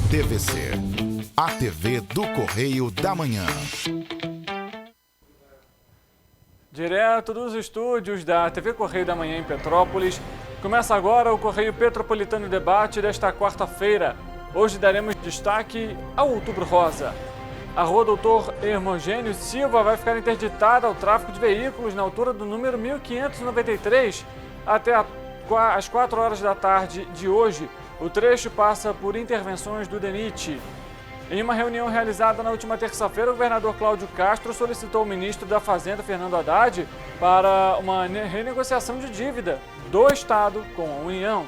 TVC, a TV do Correio da Manhã. Direto dos estúdios da TV Correio da Manhã em Petrópolis, começa agora o Correio Petropolitano Debate desta quarta-feira. Hoje daremos destaque ao Outubro Rosa. A rua Doutor Hermogênio Silva vai ficar interditada ao tráfego de veículos na altura do número 1593 até às 4 horas da tarde de hoje. O trecho passa por intervenções do DENIT. Em uma reunião realizada na última terça-feira, o governador Cláudio Castro solicitou ao ministro da Fazenda, Fernando Haddad, para uma renegociação de dívida do Estado com a União.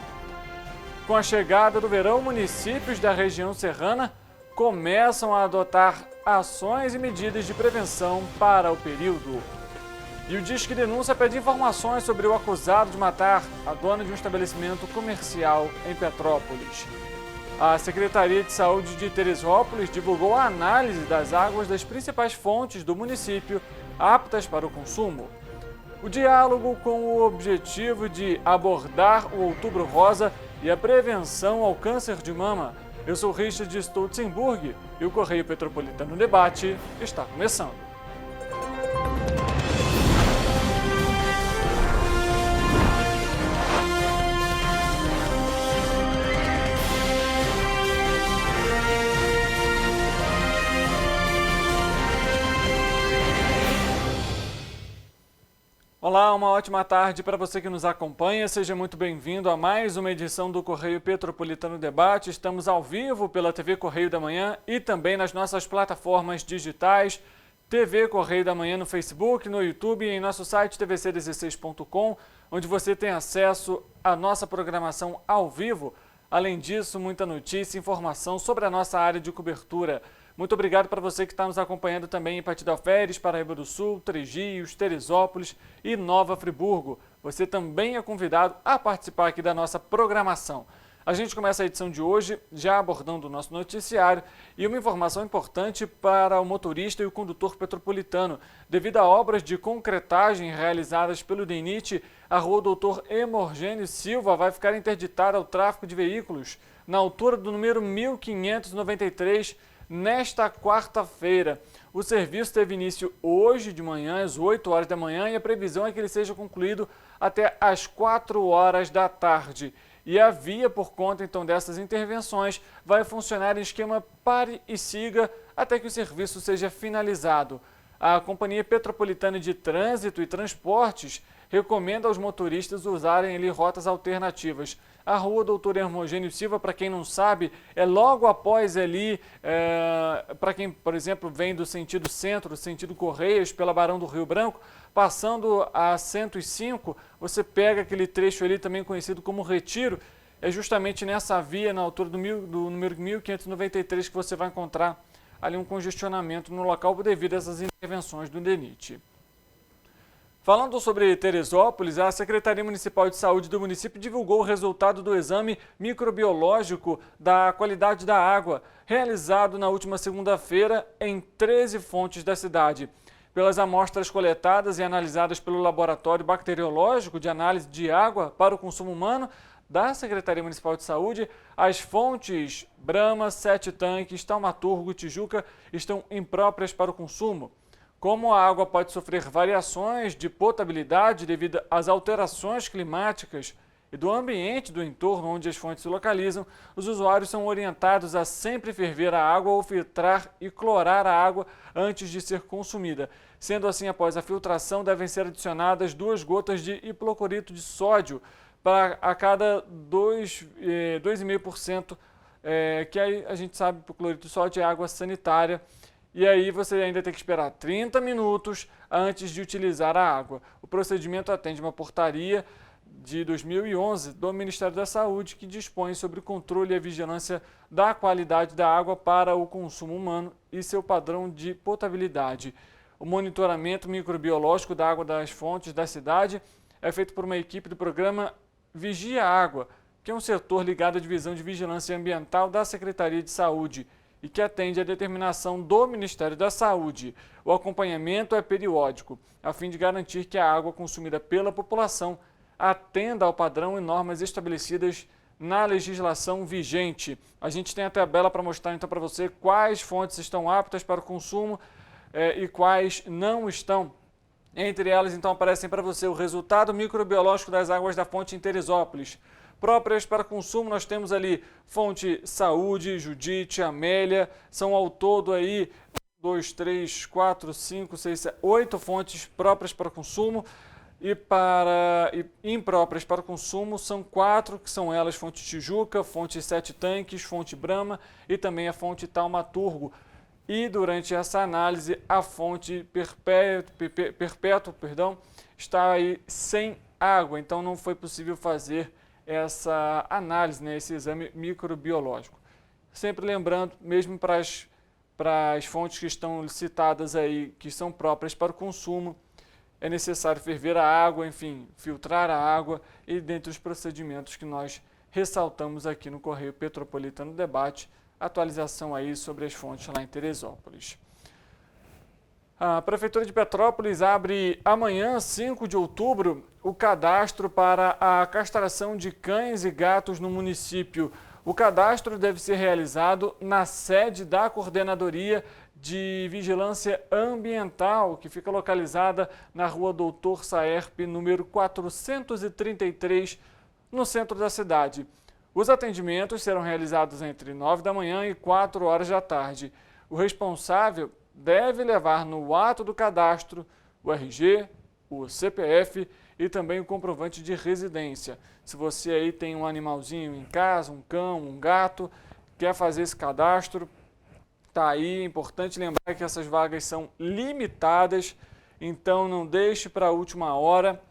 Com a chegada do verão, municípios da região serrana começam a adotar ações e medidas de prevenção para o período. E o Disque Denúncia pede informações sobre o acusado de matar a dona de um estabelecimento comercial em Petrópolis. A Secretaria de Saúde de Teresópolis divulgou a análise das águas das principais fontes do município aptas para o consumo. O diálogo com o objetivo de abordar o Outubro Rosa e a prevenção ao câncer de mama. Eu sou Richard Stolzenburg e o Correio Petropolitano Debate está começando. Olá, uma ótima tarde para você que nos acompanha. Seja muito bem-vindo a mais uma edição do Correio Petropolitano Debate. Estamos ao vivo pela TV Correio da Manhã e também nas nossas plataformas digitais, TV Correio da Manhã no Facebook, no YouTube e em nosso site tvc16.com, onde você tem acesso à nossa programação ao vivo. Além disso, muita notícia e informação sobre a nossa área de cobertura. Muito obrigado para você que está nos acompanhando também em Partido Alferes, Paraíba do Sul, Três Rios, Teresópolis e Nova Friburgo. Você também é convidado a participar aqui da nossa programação. A gente começa a edição de hoje já abordando o nosso noticiário e uma informação importante para o motorista e o condutor petropolitano. Devido a obras de concretagem realizadas pelo DENIT, a rua Doutor Hermogênio Silva vai ficar interditada ao tráfego de veículos na altura do número 1593, nesta quarta-feira. O serviço teve início hoje de manhã, às 8 horas da manhã, e a previsão é que ele seja concluído até às 4 horas da tarde. E a via, por conta então dessas intervenções, vai funcionar em esquema pare e siga até que o serviço seja finalizado. A Companhia Petropolitana de Trânsito e Transportes recomenda aos motoristas usarem ali rotas alternativas. A rua Doutor Hermogênio Silva, para quem não sabe, é logo após ali, para quem, por exemplo, vem do sentido centro, sentido Correios, pela Barão do Rio Branco, passando a 105, você pega aquele trecho ali também conhecido como Retiro. É justamente nessa via, na altura do número 1593, que você vai encontrar ali um congestionamento no local devido a essas intervenções do DENIT. Falando sobre Teresópolis, a Secretaria Municipal de Saúde do município divulgou o resultado do exame microbiológico da qualidade da água, realizado na última segunda-feira em 13 fontes da cidade. Pelas amostras coletadas e analisadas pelo Laboratório Bacteriológico de Análise de Água para o Consumo Humano da Secretaria Municipal de Saúde, as fontes Brahma, Sete Tanques, Taumaturgo e Tijuca estão impróprias para o consumo. Como a água pode sofrer variações de potabilidade devido às alterações climáticas e do ambiente do entorno onde as fontes se localizam, os usuários são orientados a sempre ferver a água ou filtrar e clorar a água antes de ser consumida. Sendo assim, após a filtração, devem ser adicionadas 2 gotas de hipoclorito de sódio a cada 2,5%, que aí a gente sabe que o cloreto de sódio é água sanitária. E aí você ainda tem que esperar 30 minutos antes de utilizar a água. O procedimento atende uma portaria de 2011 do Ministério da Saúde que dispõe sobre o controle e a vigilância da qualidade da água para o consumo humano e seu padrão de potabilidade. O monitoramento microbiológico da água das fontes da cidade é feito por uma equipe do programa Vigia Água, que é um setor ligado à Divisão de Vigilância Ambiental da Secretaria de Saúde e que atende à determinação do Ministério da Saúde. O acompanhamento é periódico, a fim de garantir que a água consumida pela população atenda ao padrão e normas estabelecidas na legislação vigente. A gente tem a tabela para mostrar então para você quais fontes estão aptas para o consumo e quais não estão. Entre elas, então, aparecem para você o resultado microbiológico das águas da fonte em Teresópolis. Próprias para consumo, nós temos ali fonte Saúde, Judite, Amélia, são ao todo aí 2, 3, 4, 5, 6, 7, 8 fontes próprias para consumo. E impróprias para consumo são 4, que são elas fonte Tijuca, fonte Sete Tanques, fonte Brahma e também a fonte Taumaturgo. E durante essa análise, a fonte Perpétuo está aí sem água, então não foi possível fazer essa análise, né, esse exame microbiológico. Sempre lembrando, mesmo para as fontes que estão citadas aí, que são próprias para o consumo, é necessário ferver a água, enfim, filtrar a água e dentre os procedimentos que nós ressaltamos aqui no Correio Petropolitano Debate, atualização aí sobre as fontes lá em Teresópolis. A Prefeitura de Petrópolis abre amanhã, 5 de outubro, o cadastro para a castração de cães e gatos no município. O cadastro deve ser realizado na sede da Coordenadoria de Vigilância Ambiental, que fica localizada na rua Doutor Saerpe, número 433, no centro da cidade. Os atendimentos serão realizados entre 9 da manhã e 4 horas da tarde. O responsável deve levar no ato do cadastro o RG, o CPF e também o comprovante de residência. Se você aí tem um animalzinho em casa, um cão, um gato, quer fazer esse cadastro, tá aí. É importante lembrar que essas vagas são limitadas, então não deixe para a última hora.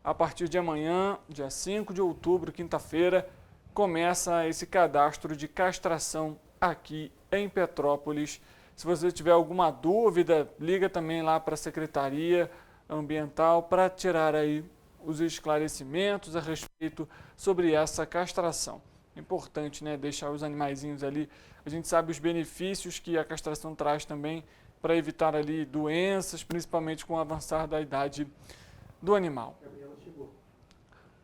A partir de amanhã, dia 5 de outubro, quinta-feira, começa esse cadastro de castração aqui em Petrópolis. Se você tiver alguma dúvida, liga também lá para a Secretaria Ambiental para tirar aí os esclarecimentos a respeito sobre essa castração. Importante, né, deixar os animaizinhos ali. A gente sabe os benefícios que a castração traz também para evitar ali doenças, principalmente com o avançar da idade do animal.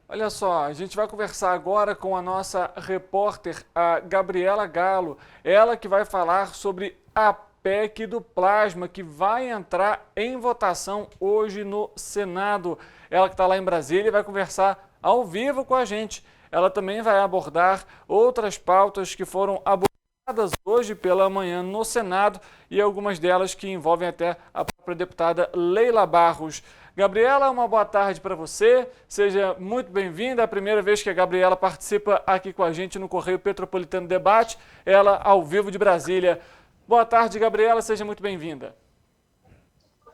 Olha só, a gente vai conversar agora com a nossa repórter, a Gabriela Galo, ela que vai falar sobre a PEC do plasma, que vai entrar em votação hoje no Senado. Ela que está lá em Brasília vai conversar ao vivo com a gente. Ela também vai abordar outras pautas que foram abordadas hoje pela manhã no Senado e algumas delas que envolvem até a própria deputada Leila Barros. Gabriela, uma boa tarde para você. Seja muito bem-vinda. É a primeira vez que a Gabriela participa aqui com a gente no Correio Petropolitano Debate, ela ao vivo de Brasília. Boa tarde, Gabriela. Seja muito bem-vinda.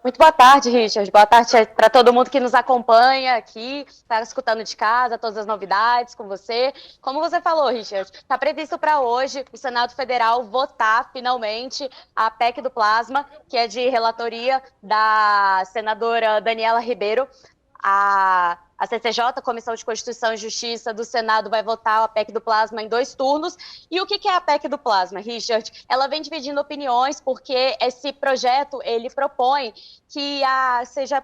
Muito boa tarde, Richard. Boa tarde para todo mundo que nos acompanha aqui, está escutando de casa, todas as novidades com você. Como você falou, Richard, está previsto para hoje o Senado Federal votar finalmente a PEC do plasma, que é de relatoria da senadora Daniela Ribeiro. A CCJ, Comissão de Constituição e Justiça do Senado, vai votar a PEC do plasma em 2 turnos. E o que é a PEC do plasma, Richard? Ela vem dividindo opiniões porque esse projeto, ele propõe que seja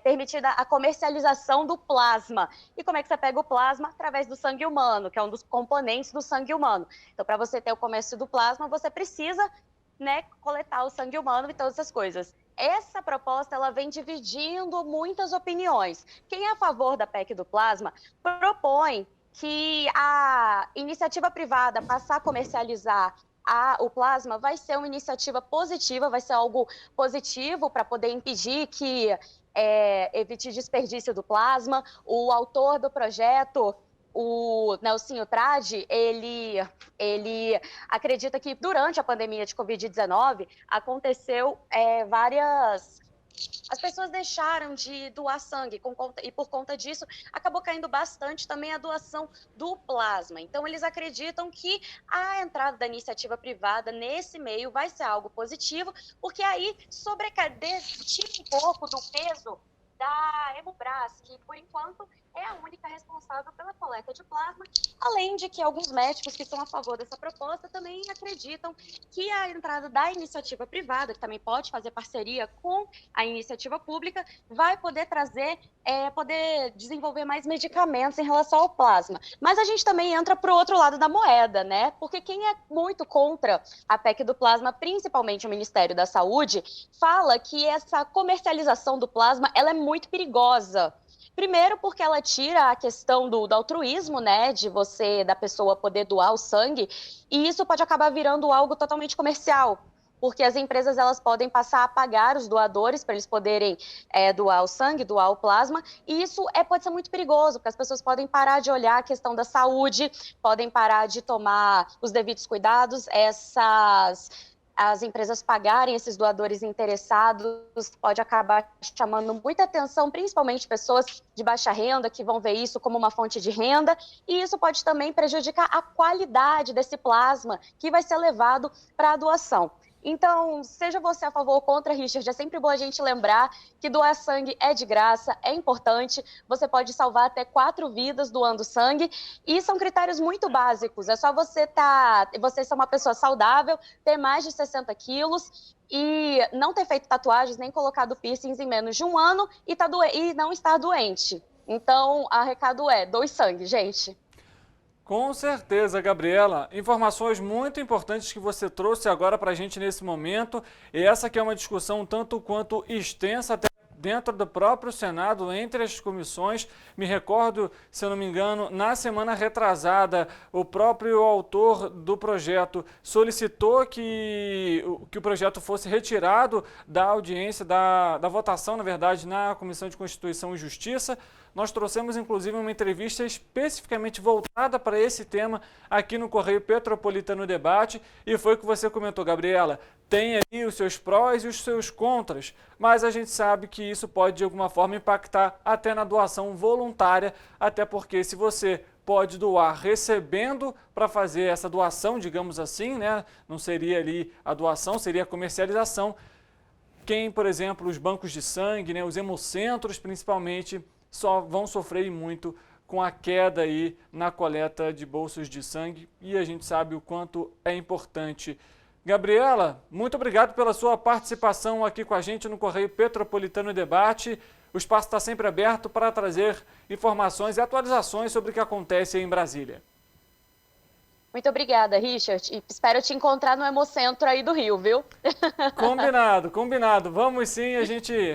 permitida a comercialização do plasma. E como é que você pega o plasma? Através do sangue humano, que é um dos componentes do sangue humano. Então, para você ter o comércio do plasma, você precisa, né, coletar o sangue humano e todas essas coisas. Essa proposta, ela vem dividindo muitas opiniões. Quem é a favor da PEC do plasma propõe que a iniciativa privada passar a comercializar o plasma vai ser uma iniciativa positiva, vai ser algo positivo para poder impedir que evite desperdício do plasma. O autor do projeto, o Nelsinho Tradi, ele acredita que durante a pandemia de Covid-19 aconteceu as pessoas deixaram de doar sangue e por conta disso acabou caindo bastante também a doação do plasma. Então eles acreditam que a entrada da iniciativa privada nesse meio vai ser algo positivo, porque aí tira um pouco do peso da Hemobras, que por enquanto é a única responsável pela coleta de plasma, além de que alguns médicos que são a favor dessa proposta também acreditam que a entrada da iniciativa privada, que também pode fazer parceria com a iniciativa pública, vai poder trazer, poder desenvolver mais medicamentos em relação ao plasma. Mas a gente também entra para o outro lado da moeda, né? Porque quem é muito contra a PEC do plasma, principalmente o Ministério da Saúde, fala que essa comercialização do plasma ela é muito perigosa. Primeiro porque ela tira a questão do altruísmo, né, da pessoa poder doar o sangue, e isso pode acabar virando algo totalmente comercial, porque as empresas elas podem passar a pagar os doadores para eles poderem doar o sangue, doar o plasma, e isso pode ser muito perigoso, porque as pessoas podem parar de olhar a questão da saúde, podem parar de tomar os devidos cuidados, as empresas pagarem esses doadores interessados pode acabar chamando muita atenção, principalmente pessoas de baixa renda que vão ver isso como uma fonte de renda, e isso pode também prejudicar a qualidade desse plasma que vai ser levado para a doação. Então, seja você a favor ou contra, Richard, é sempre bom a gente lembrar que doar sangue é de graça, é importante, você pode salvar até 4 vidas doando sangue, e são critérios muito básicos, é só você ser uma pessoa saudável, ter mais de 60 quilos e não ter feito tatuagens nem colocado piercings em menos de 1 ano e não estar doente. Então, o recado doe sangue, gente. Com certeza, Gabriela. Informações muito importantes que você trouxe agora para a gente nesse momento. E essa aqui é uma discussão tanto quanto extensa, até dentro do próprio Senado, entre as comissões. Me recordo, se eu não me engano, na semana retrasada, o próprio autor do projeto solicitou que o projeto fosse retirado da audiência, da votação, na verdade, na Comissão de Constituição e Justiça. Nós trouxemos, inclusive, uma entrevista especificamente voltada para esse tema aqui no Correio Petropolitano Debate, e foi o que você comentou, Gabriela. Tem aí os seus prós e os seus contras, mas a gente sabe que isso pode, de alguma forma, impactar até na doação voluntária, até porque se você pode doar recebendo para fazer essa doação, digamos assim, né? Não seria ali a doação, seria a comercialização. Quem, por exemplo, os bancos de sangue, né, os hemocentros principalmente, só vão sofrer muito com a queda aí na coleta de bolsas de sangue, e a gente sabe o quanto é importante. Gabriela, muito obrigado pela sua participação aqui com a gente no Correio Petropolitano Debate. O espaço está sempre aberto para trazer informações e atualizações sobre o que acontece em Brasília. Muito obrigada, Richard, e espero te encontrar no Hemocentro aí do Rio, viu? Combinado, combinado. Vamos sim,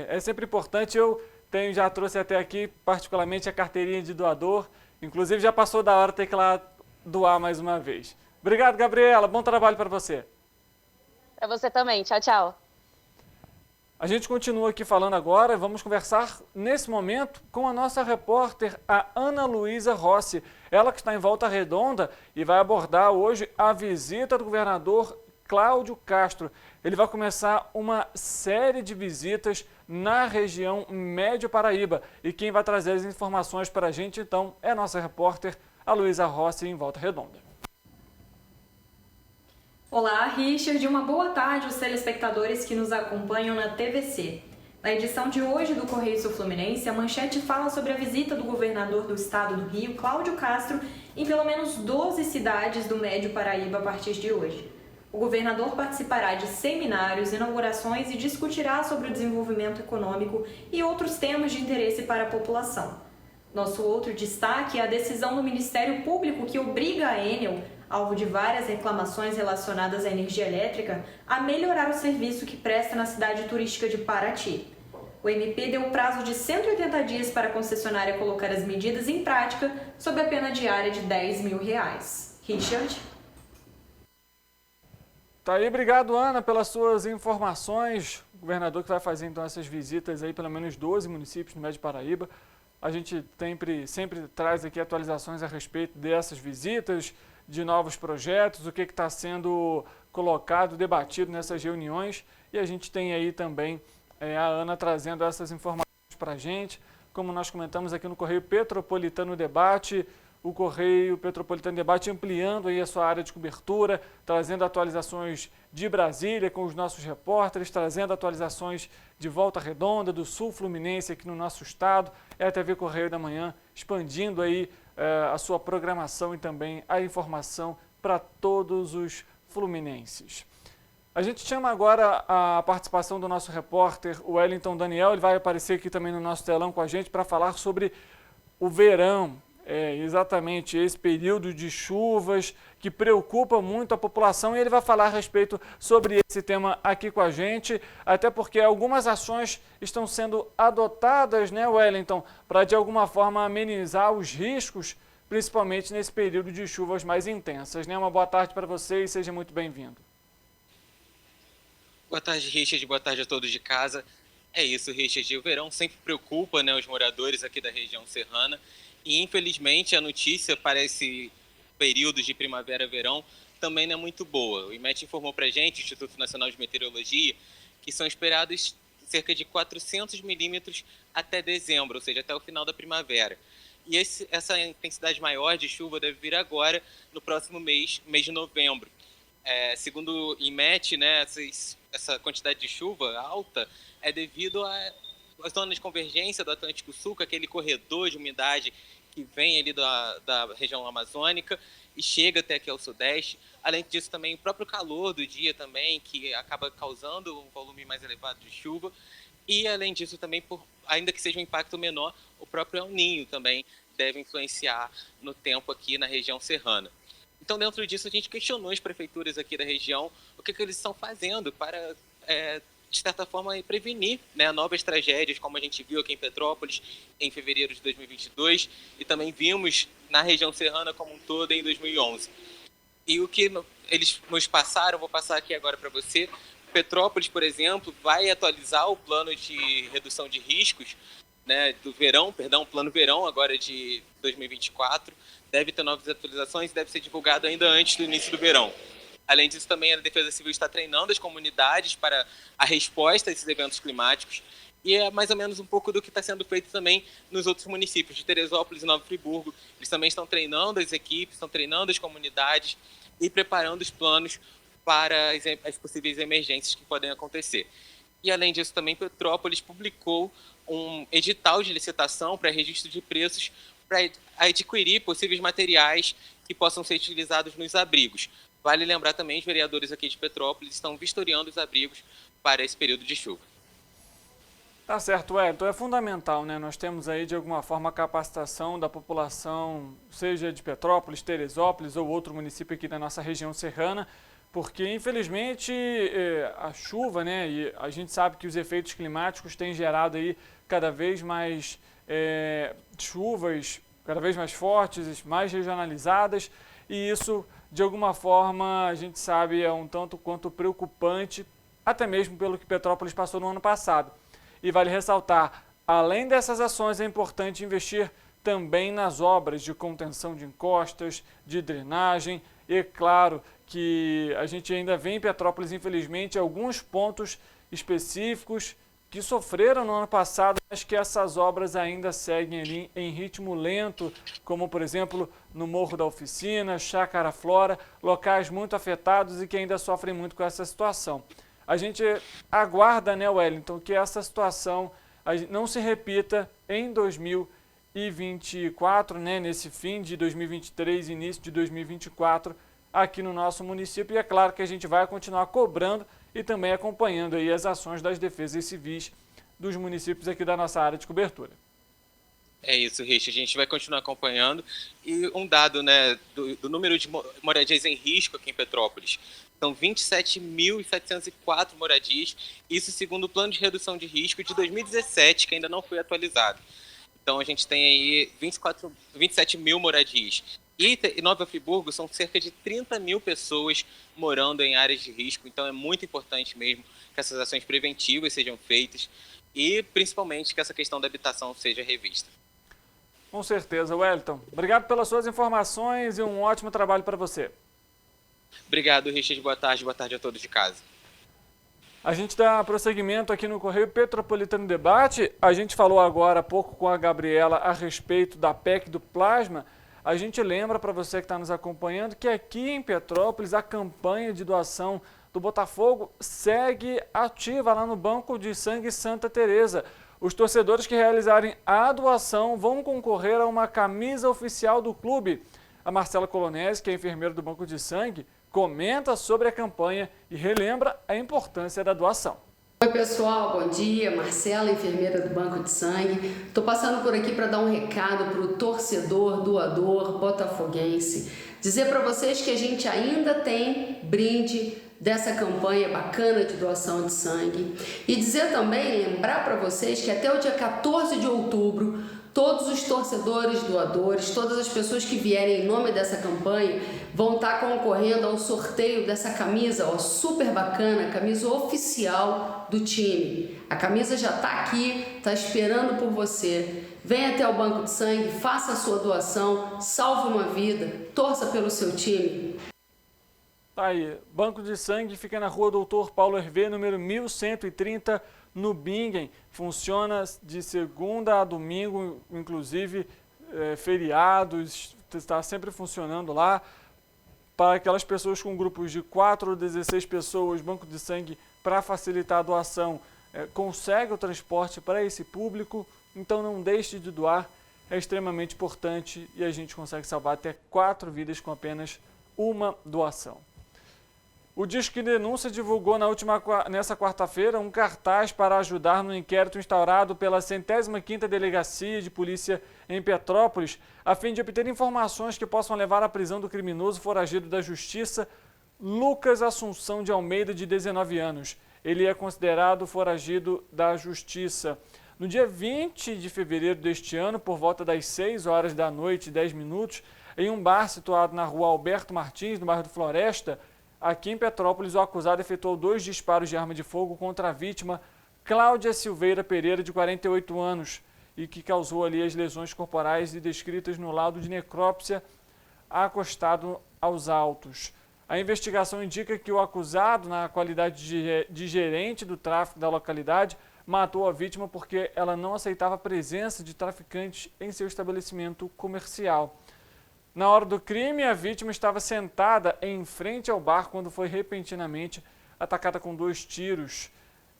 é sempre importante. Já trouxe até aqui, particularmente, a carteirinha de doador. Inclusive, já passou da hora de ter que ir lá doar mais uma vez. Obrigado, Gabriela. Bom trabalho para você. Para você também. Tchau, tchau. A gente continua aqui falando agora. Vamos conversar, nesse momento, com a nossa repórter, a Ana Luísa Rossi. Ela que está em Volta Redonda e vai abordar hoje a visita do governador Cláudio Castro. Ele vai começar uma série de visitas na região Médio Paraíba. E quem vai trazer as informações para a gente, então, é a nossa repórter, a Luísa Rossi, em Volta Redonda. Olá, Richard, uma boa tarde aos telespectadores que nos acompanham na TVC. Na edição de hoje do Correio Sul Fluminense, a manchete fala sobre a visita do governador do estado do Rio, Cláudio Castro, em pelo menos 12 cidades do Médio Paraíba a partir de hoje. O governador participará de seminários, inaugurações e discutirá sobre o desenvolvimento econômico e outros temas de interesse para a população. Nosso outro destaque é a decisão do Ministério Público que obriga a Enel, alvo de várias reclamações relacionadas à energia elétrica, a melhorar o serviço que presta na cidade turística de Paraty. O MP deu prazo de 180 dias para a concessionária colocar as medidas em prática sob a pena diária de R$10 mil. Richard? Tá aí, obrigado, Ana, pelas suas informações. O governador que vai fazer então essas visitas aí, pelo menos 12 municípios no Médio Paraíba. A gente sempre traz aqui atualizações a respeito dessas visitas, de novos projetos, o que está sendo colocado, debatido nessas reuniões. E a gente tem aí também a Ana trazendo essas informações para a gente. Como nós comentamos aqui no Correio Petropolitano Debate, o Correio Petropolitano Debate ampliando aí a sua área de cobertura, trazendo atualizações de Brasília com os nossos repórteres, trazendo atualizações de Volta Redonda, do Sul Fluminense aqui no nosso estado. É a TV Correio da Manhã expandindo aí a sua programação e também a informação para todos os fluminenses. A gente chama agora a participação do nosso repórter, o Wellington Daniel. Ele vai aparecer aqui também no nosso telão com a gente para falar sobre o verão. Exatamente esse período de chuvas que preocupa muito a população, e ele vai falar a respeito sobre esse tema aqui com a gente, até porque algumas ações estão sendo adotadas, né, Wellington, para de alguma forma amenizar os riscos, principalmente nesse período de chuvas mais intensas, né? Uma boa tarde para você e seja muito bem-vindo. Boa tarde, Richard. Boa tarde a todos de casa. É isso, Richard. O verão sempre preocupa, né, os moradores aqui da região serrana. E, infelizmente, a notícia para esse período de primavera-verão também não é muito boa. O IMET informou para a gente, o Instituto Nacional de Meteorologia, que são esperados cerca de 400 milímetros até dezembro, ou seja, até o final da primavera. E essa intensidade maior de chuva deve vir agora, no próximo mês de novembro. Segundo o IMET, né, essa quantidade de chuva alta é devido às zonas de convergência do Atlântico Sul, aquele corredor de umidade que vem ali da região amazônica e chega até aqui ao sudeste. Além disso, também o próprio calor do dia também, que acaba causando um volume mais elevado de chuva. E, além disso, também, ainda que seja um impacto menor, o próprio El Niño também deve influenciar no tempo aqui na região serrana. Então, dentro disso, a gente questionou as prefeituras aqui da região, o que eles estão fazendo para, de certa forma, prevenir, né, novas tragédias, como a gente viu aqui em Petrópolis em fevereiro de 2022 e também vimos na região serrana como um todo em 2011. E o que eles nos passaram, vou passar aqui agora para você. Petrópolis, por exemplo, vai atualizar o plano de redução de riscos, né, plano verão agora de 2024, deve ter novas atualizações e deve ser divulgado ainda antes do início do verão. Além disso, também a Defesa Civil está treinando as comunidades para a resposta a esses eventos climáticos, e é mais ou menos um pouco do que está sendo feito também nos outros municípios de Teresópolis e Nova Friburgo. Eles também estão treinando as equipes, estão treinando as comunidades e preparando os planos para as possíveis emergências que podem acontecer. E, além disso, também Petrópolis publicou um edital de licitação para registro de preços para adquirir possíveis materiais que possam ser utilizados nos abrigos. Vale lembrar também, os vereadores aqui de Petrópolis estão vistoriando os abrigos para esse período de chuva. Tá certo, Wellington, é fundamental, né? Nós temos aí, de alguma forma, a capacitação da população, seja de Petrópolis, Teresópolis ou outro município aqui da nossa região serrana, porque, infelizmente, a chuva, né, e a gente sabe que os efeitos climáticos têm gerado aí cada vez mais chuvas, cada vez mais fortes, mais regionalizadas, e isso, de alguma forma, a gente sabe, é um tanto quanto preocupante, até mesmo pelo que Petrópolis passou no ano passado. E vale ressaltar, além dessas ações, é importante investir também nas obras de contenção de encostas, de drenagem, e claro que a gente ainda vê em Petrópolis, infelizmente, alguns pontos específicos que sofreram no ano passado, mas que essas obras ainda seguem ali em ritmo lento, como, por exemplo, no Morro da Oficina, Chácara Flora, locais muito afetados e que ainda sofrem muito com essa situação. A gente aguarda, né, Wellington, que essa situação não se repita em 2024, né, nesse fim de 2023, início de 2024, aqui no nosso município. E é claro que a gente vai continuar cobrando e também acompanhando aí as ações das defesas civis dos municípios aqui da nossa área de cobertura. É isso, Richard. A gente vai continuar acompanhando. E um dado, né, do número de moradias em risco aqui em Petrópolis. São 27.704 moradias, isso segundo o plano de redução de risco de 2017, que ainda não foi atualizado. Então a gente tem aí 27 mil moradias. E em Nova Friburgo são cerca de 30 mil pessoas morando em áreas de risco, então é muito importante mesmo que essas ações preventivas sejam feitas e principalmente que essa questão da habitação seja revista. Com certeza, Wellington. Obrigado pelas suas informações e um ótimo trabalho para você. Obrigado, Richard. Boa tarde a todos de casa. A gente dá prosseguimento aqui no Correio Petropolitano Debate. A gente falou agora há pouco com a Gabriela a respeito da PEC do plasma. A gente lembra para você que está nos acompanhando que aqui em Petrópolis a campanha de doação do Botafogo segue ativa lá no Banco de Sangue Santa Teresa. Os torcedores que realizarem a doação vão concorrer a uma camisa oficial do clube. A Marcela Colonese, que é enfermeira do Banco de Sangue, comenta sobre a campanha e relembra a importância da doação. Oi pessoal, bom dia, Marcela, enfermeira do Banco de Sangue. Estou passando por aqui para dar um recado para o torcedor, doador, botafoguense. Dizer para vocês que a gente ainda tem brinde dessa campanha bacana de doação de sangue. E dizer também, lembrar para vocês que até o dia 14 de outubro, todos os torcedores, doadores, todas as pessoas que vierem em nome dessa campanha vão estar concorrendo ao sorteio dessa camisa, ó, super bacana, camisa oficial do time. A camisa já está aqui, está esperando por você. Venha até o Banco de Sangue, faça a sua doação, salve uma vida, torça pelo seu time. Tá aí, Banco de Sangue fica na rua Doutor Paulo Hervé, número 1130, no Bingen. Funciona de segunda a domingo, inclusive feriados, está sempre funcionando lá. Para aquelas pessoas com grupos de 4 ou 16 pessoas, Banco de Sangue, para facilitar a doação, consegue o transporte para esse público. Então não deixe de doar, é extremamente importante e a gente consegue salvar até 4 vidas com apenas uma doação. O Disque Denúncia divulgou nessa quarta-feira um cartaz para ajudar no inquérito instaurado pela 105ª Delegacia de Polícia em Petrópolis, a fim de obter informações que possam levar à prisão do criminoso foragido da Justiça, Lucas Assunção de Almeida, de 19 anos. Ele é considerado foragido da Justiça. No dia 20 de fevereiro deste ano, por volta das 6 horas da noite e 10 minutos, em um bar situado na rua Alberto Martins, no bairro do Floresta, aqui em Petrópolis, o acusado efetuou 2 disparos de arma de fogo contra a vítima, Cláudia Silveira Pereira, de 48 anos, e que causou ali as lesões corporais e descritas no laudo de necrópsia, acostado aos autos. A investigação indica que o acusado, na qualidade de gerente do tráfico da localidade, matou a vítima porque ela não aceitava a presença de traficantes em seu estabelecimento comercial. Na hora do crime, a vítima estava sentada em frente ao bar quando foi repentinamente atacada com 2 tiros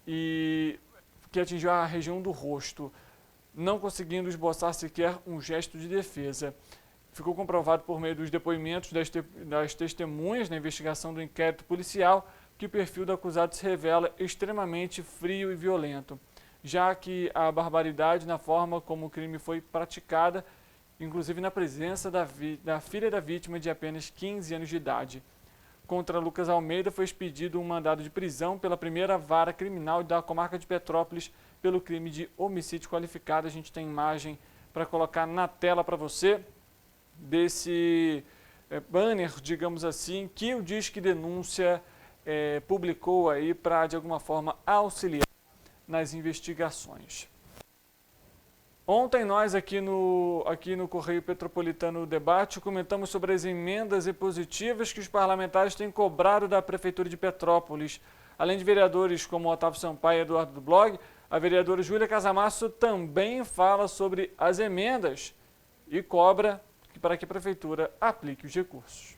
que atingiu a região do rosto, não conseguindo esboçar sequer um gesto de defesa. Ficou comprovado por meio dos depoimentos das testemunhas na investigação do inquérito policial que o perfil do acusado se revela extremamente frio e violento, já que a barbaridade na forma como o crime foi praticada, inclusive na presença da filha da vítima de apenas 15 anos de idade. Contra Lucas Almeida foi expedido um mandado de prisão pela primeira vara criminal da comarca de Petrópolis pelo crime de homicídio qualificado. A gente tem imagem para colocar na tela para você desse banner, digamos assim, que o Disque Denúncia publicou aí para, de alguma forma, auxiliar nas investigações. Ontem nós aqui no Correio Petropolitano Debate comentamos sobre as emendas impositivas que os parlamentares têm cobrado da Prefeitura de Petrópolis. Além de vereadores como Otávio Sampaio e Eduardo do Blog, a vereadora Júlia Casamasso também fala sobre as emendas e cobra para que a Prefeitura aplique os recursos.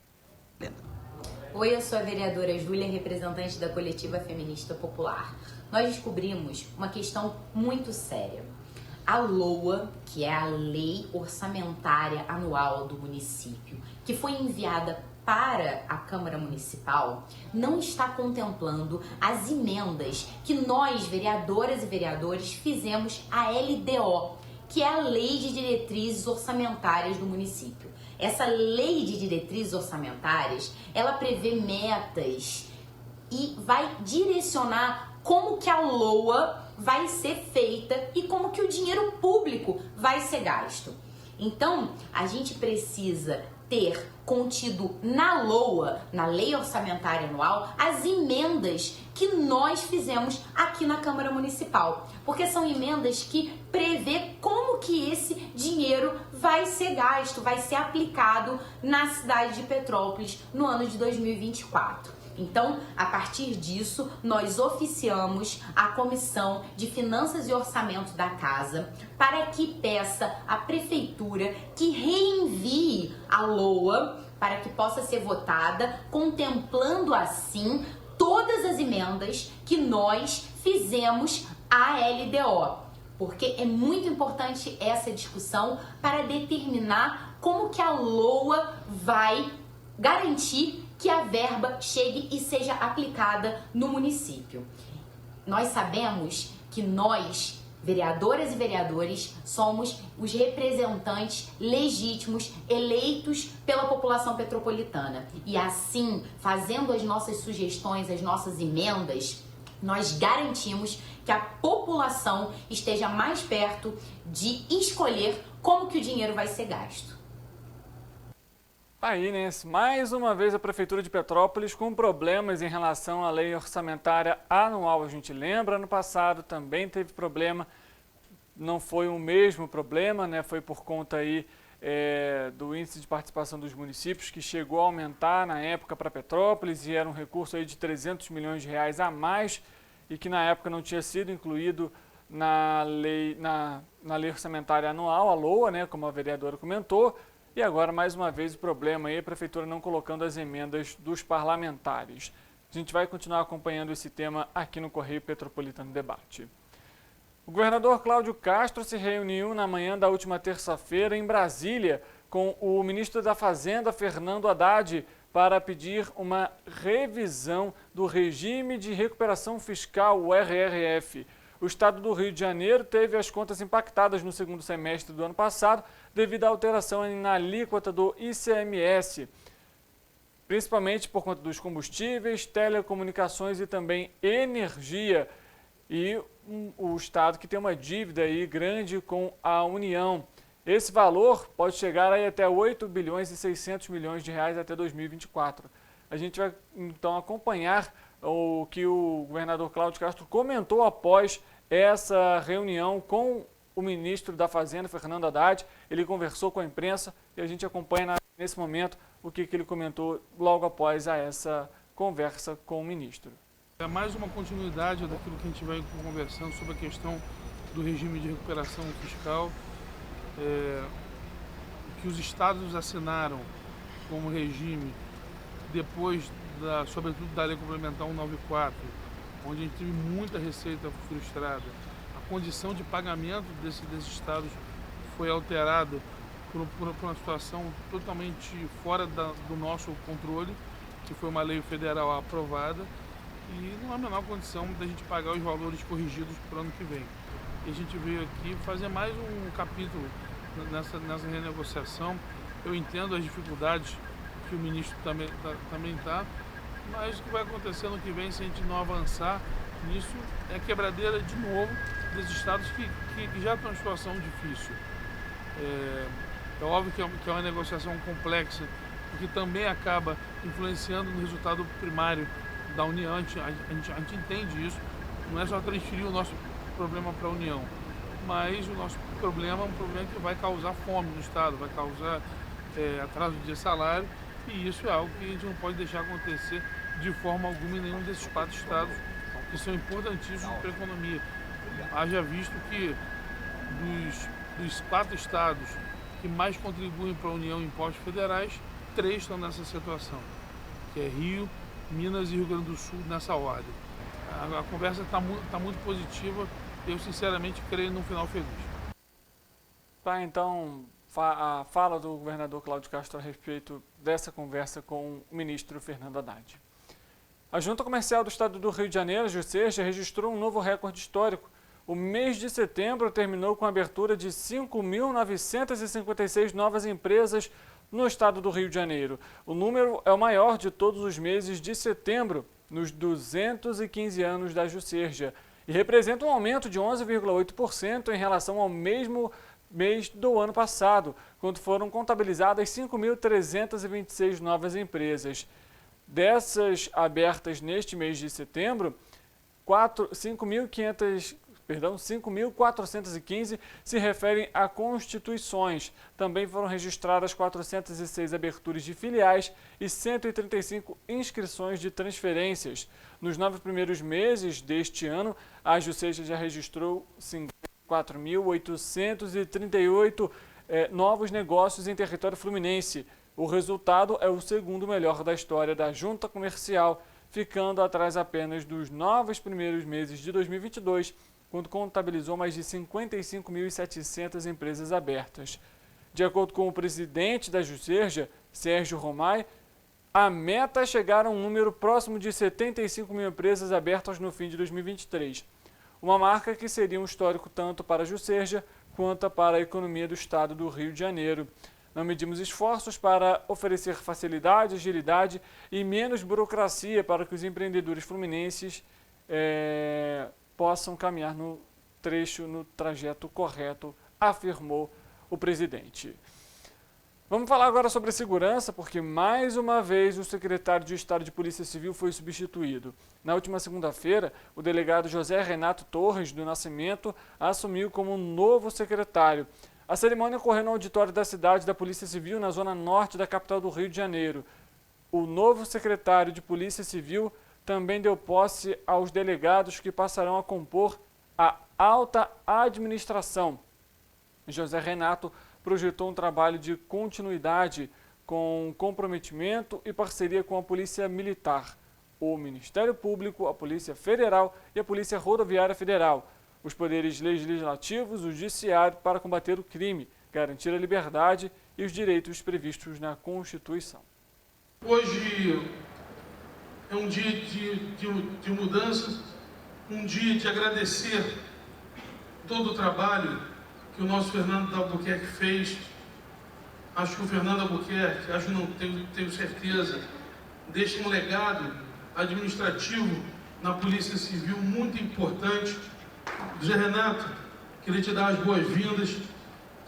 Oi, eu sou a vereadora Júlia, representante da Coletiva Feminista Popular. Nós descobrimos uma questão muito séria. A LOA, que é a Lei Orçamentária Anual do município, que foi enviada para a Câmara Municipal, não está contemplando as emendas que nós, vereadoras e vereadores, fizemos à LDO, que é a Lei de Diretrizes Orçamentárias do município. Essa Lei de Diretrizes Orçamentárias, ela prevê metas e vai direcionar como que a LOA vai ser feita e como que o dinheiro público vai ser gasto. Então, a gente precisa ter contido na LOA, na Lei Orçamentária Anual, as emendas que nós fizemos aqui na Câmara Municipal, porque são emendas que prevê como que esse dinheiro vai ser gasto, vai ser aplicado na cidade de Petrópolis no ano de 2024. Então, a partir disso, nós oficiamos a Comissão de Finanças e Orçamento da Casa para que peça à Prefeitura que reenvie a LOA para que possa ser votada, contemplando assim todas as emendas que nós fizemos à LDO. porque é muito importante essa discussão para determinar como que a LOA vai garantir que a verba chegue e seja aplicada no município. Nós sabemos que nós, vereadoras e vereadores, somos os representantes legítimos eleitos pela população petropolitana. E assim, fazendo as nossas sugestões, as nossas emendas, nós garantimos que a população esteja mais perto de escolher como que o dinheiro vai ser gasto. Aí, né? Mais uma vez a Prefeitura de Petrópolis com problemas em relação à lei orçamentária anual. A gente lembra, ano passado também teve problema, não foi o mesmo problema, né? Foi por conta aí do índice de participação dos municípios, que chegou a aumentar na época para Petrópolis e era um recurso aí de 300 milhões de reais a mais e que na época não tinha sido incluído na lei orçamentária anual, a LOA, né? Como a vereadora comentou. E agora, mais uma vez, o problema aí, a Prefeitura não colocando as emendas dos parlamentares. A gente vai continuar acompanhando esse tema aqui no Correio Petropolitano Debate. O governador Cláudio Castro se reuniu na manhã da última terça-feira em Brasília com o ministro da Fazenda, Fernando Haddad, para pedir uma revisão do regime de recuperação fiscal, o RRF. O estado do Rio de Janeiro teve as contas impactadas no segundo semestre do ano passado devido à alteração na alíquota do ICMS, principalmente por conta dos combustíveis, telecomunicações e também energia. E o estado que tem uma dívida aí grande com a União. Esse valor pode chegar aí até 8 bilhões e 600 milhões de reais até 2024. A gente vai então acompanhar o que o governador Cláudio Castro comentou após essa reunião com o ministro da Fazenda, Fernando Haddad. Ele conversou com a imprensa e a gente acompanha nesse momento o que ele comentou logo após essa conversa com o ministro. É mais uma continuidade daquilo que a gente vai conversando sobre a questão do regime de recuperação fiscal, que os estados assinaram como regime depois, sobretudo, da Lei Complementar 194, onde a gente teve muita receita frustrada. A condição de pagamento desses estados foi alterada por uma situação totalmente fora do nosso controle, que foi uma lei federal aprovada, e não há a menor condição da gente pagar os valores corrigidos para o ano que vem. E a gente veio aqui fazer mais um capítulo nessa renegociação. Eu entendo as dificuldades que o ministro também está, mas o que vai acontecer no que vem, se a gente não avançar nisso, é quebradeira de novo desses estados que já estão em situação difícil. É óbvio que é uma negociação complexa, porque também acaba influenciando no resultado primário da União. A gente entende isso, não é só transferir o nosso problema para a União, mas o nosso problema é um problema que vai causar fome no estado, vai causar atraso de salário, e isso é algo que a gente não pode deixar acontecer de forma alguma em nenhum desses 4 estados que são importantíssimos para a economia. Haja visto que dos 4 estados que mais contribuem para a União em impostos federais, 3 estão nessa situação, que é Rio, Minas e Rio Grande do Sul, nessa ordem. A conversa está muito positiva, eu sinceramente creio num final feliz. Tá, então, a fala do governador Cláudio Castro a respeito dessa conversa com o ministro Fernando Haddad. A Junta Comercial do Estado do Rio de Janeiro, a Juscerja, registrou um novo recorde histórico. O mês de setembro terminou com a abertura de 5.956 novas empresas no estado do Rio de Janeiro. O número é o maior de todos os meses de setembro, nos 215 anos da Juscerja, e representa um aumento de 11,8% em relação ao mesmo mês do ano passado, quando foram contabilizadas 5.326 novas empresas. Dessas abertas neste mês de setembro, 5.415 se referem a constituições. Também foram registradas 406 aberturas de filiais e 135 inscrições de transferências. Nos 9 primeiros meses deste ano, a Juscerja já registrou 54.838 novos negócios em território fluminense. O resultado é o segundo melhor da história da Junta Comercial, ficando atrás apenas dos 9 primeiros meses de 2022, quando contabilizou mais de 55.700 empresas abertas. De acordo com o presidente da Juscerja, Sérgio Romai, a meta é chegar a um número próximo de 75 mil empresas abertas no fim de 2023. Uma marca que seria um histórico tanto para a Juscerja quanto para a economia do estado do Rio de Janeiro. Não medimos esforços para oferecer facilidade, agilidade e menos burocracia para que os empreendedores fluminenses possam caminhar no trajeto correto, afirmou o presidente. Vamos falar agora sobre segurança, porque mais uma vez o secretário de Estado de Polícia Civil foi substituído. Na última segunda-feira, o delegado José Renato Torres do Nascimento assumiu como novo secretário. A cerimônia ocorreu no auditório da cidade da Polícia Civil, na zona norte da capital do Rio de Janeiro. O novo secretário de Polícia Civil também deu posse aos delegados que passarão a compor a alta administração. José Renato projetou um trabalho de continuidade com comprometimento e parceria com a Polícia Militar, o Ministério Público, a Polícia Federal e a Polícia Rodoviária Federal, os poderes legislativos, o judiciário para combater o crime, garantir a liberdade e os direitos previstos na Constituição. Hoje é um dia de mudança, um dia de agradecer todo o trabalho que o nosso Fernando Albuquerque fez. Acho que o Fernando Albuquerque, tenho certeza, deixa um legado administrativo na Polícia Civil muito importante. José Renato, queria te dar as boas-vindas,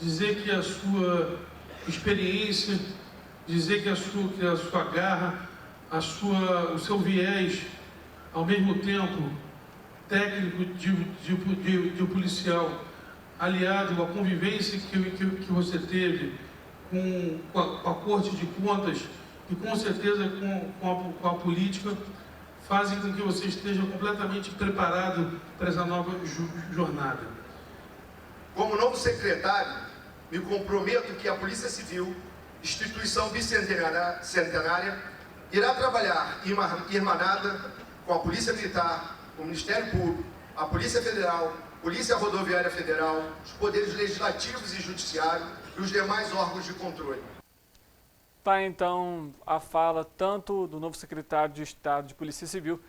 dizer que a sua experiência, dizer que a sua garra, o seu viés, ao mesmo tempo técnico de policial, aliado à convivência que você teve com a Corte de Contas e com certeza com a política, fazem com que você esteja completamente preparado para essa nova jornada. Como novo secretário, me comprometo que a Polícia Civil, instituição bicentenária, irá trabalhar irmanada com a Polícia Militar, o Ministério Público, a Polícia Federal, Polícia Rodoviária Federal, os poderes legislativos e judiciário e os demais órgãos de controle. Tá, então, a fala tanto do novo secretário de Estado de Polícia Civil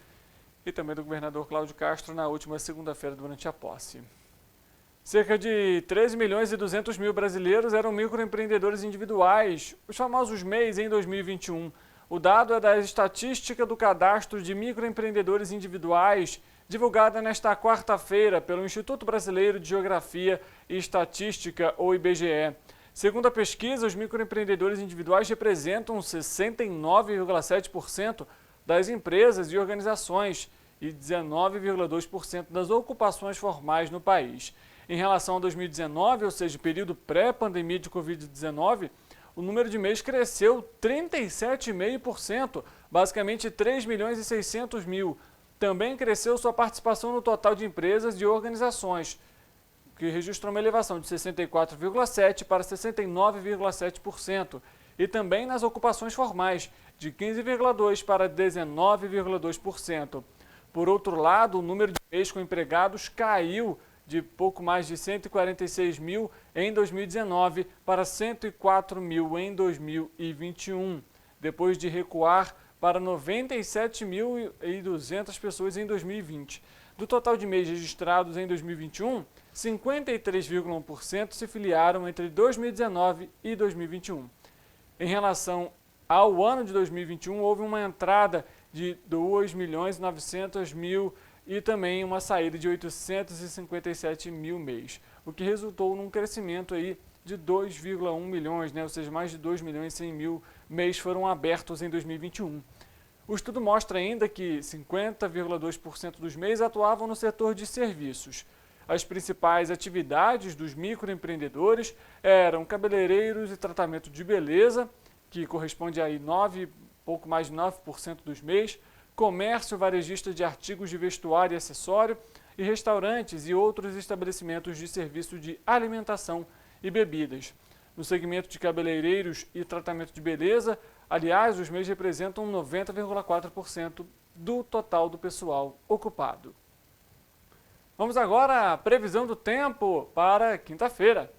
e também do governador Cláudio Castro na última segunda-feira durante a posse. Cerca de 13.200.000 brasileiros eram microempreendedores individuais, os famosos MEIs, em 2021. O dado é da estatística do Cadastro de Microempreendedores Individuais, divulgada nesta quarta-feira pelo Instituto Brasileiro de Geografia e Estatística, ou IBGE. Segundo a pesquisa, os microempreendedores individuais representam 69,7% das empresas e organizações e 19,2% das ocupações formais no país. Em relação a 2019, ou seja, o período pré-pandemia de Covid-19, o número de MEIs cresceu 37,5%, basicamente 3.600.000. Também cresceu sua participação no total de empresas e organizações, que registrou uma elevação de 64,7% para 69,7%, e também nas ocupações formais, de 15,2% para 19,2%. Por outro lado, o número de MEIs com empregados caiu de pouco mais de 146.000 em 2019 para 104.000 em 2021, depois de recuar para 97.200 pessoas em 2020. Do total de MEIs registrados em 2021, 53,1% se filiaram entre 2019 e 2021. Em relação ao ano de 2021, houve uma entrada de 2.900.000 e também uma saída de 857.000 MEIs, o que resultou num crescimento aí de 2,1 milhões, ou seja, mais de 2.100.000 MEIs foram abertos em 2021. O estudo mostra ainda que 50,2% dos MEIs atuavam no setor de serviços. As principais atividades dos microempreendedores eram cabeleireiros e tratamento de beleza, que corresponde a pouco mais de 9% dos MEIs, comércio varejista de artigos de vestuário e acessório, e restaurantes e outros estabelecimentos de serviço de alimentação e bebidas. No segmento de cabeleireiros e tratamento de beleza, aliás, os MEIs representam 90,4% do total do pessoal ocupado. Vamos agora à previsão do tempo para quinta-feira.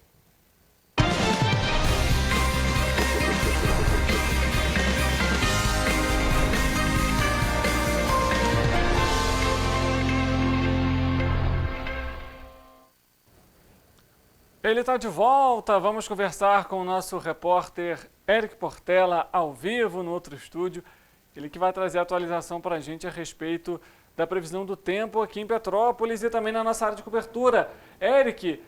Ele está de volta, vamos conversar com o nosso repórter Eric Portela ao vivo no outro estúdio. Ele que vai trazer atualização para a gente a respeito da previsão do tempo aqui em Petrópolis e também na nossa área de cobertura. Eric,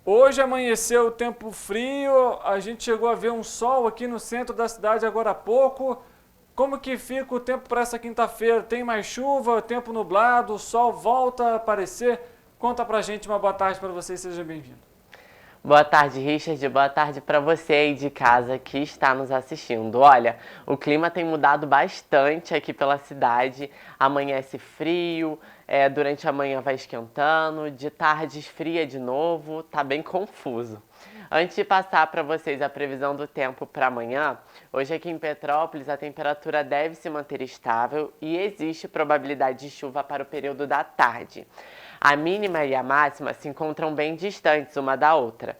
hoje amanheceu o tempo frio, a gente chegou a ver um sol aqui no centro da cidade agora há pouco. Como que fica o tempo para essa quinta-feira? Tem mais chuva, tempo nublado, o sol volta a aparecer? Conta pra gente, uma boa tarde para você e seja bem-vindo. Boa tarde, Richard. Boa tarde para você aí de casa que está nos assistindo. Olha, o clima tem mudado bastante aqui pela cidade. Amanhece frio, durante a manhã vai esquentando, de tarde esfria de novo, tá bem confuso. Antes de passar para vocês a previsão do tempo para amanhã, hoje aqui em Petrópolis a temperatura deve se manter estável e existe probabilidade de chuva para o período da tarde. A mínima e a máxima se encontram bem distantes uma da outra.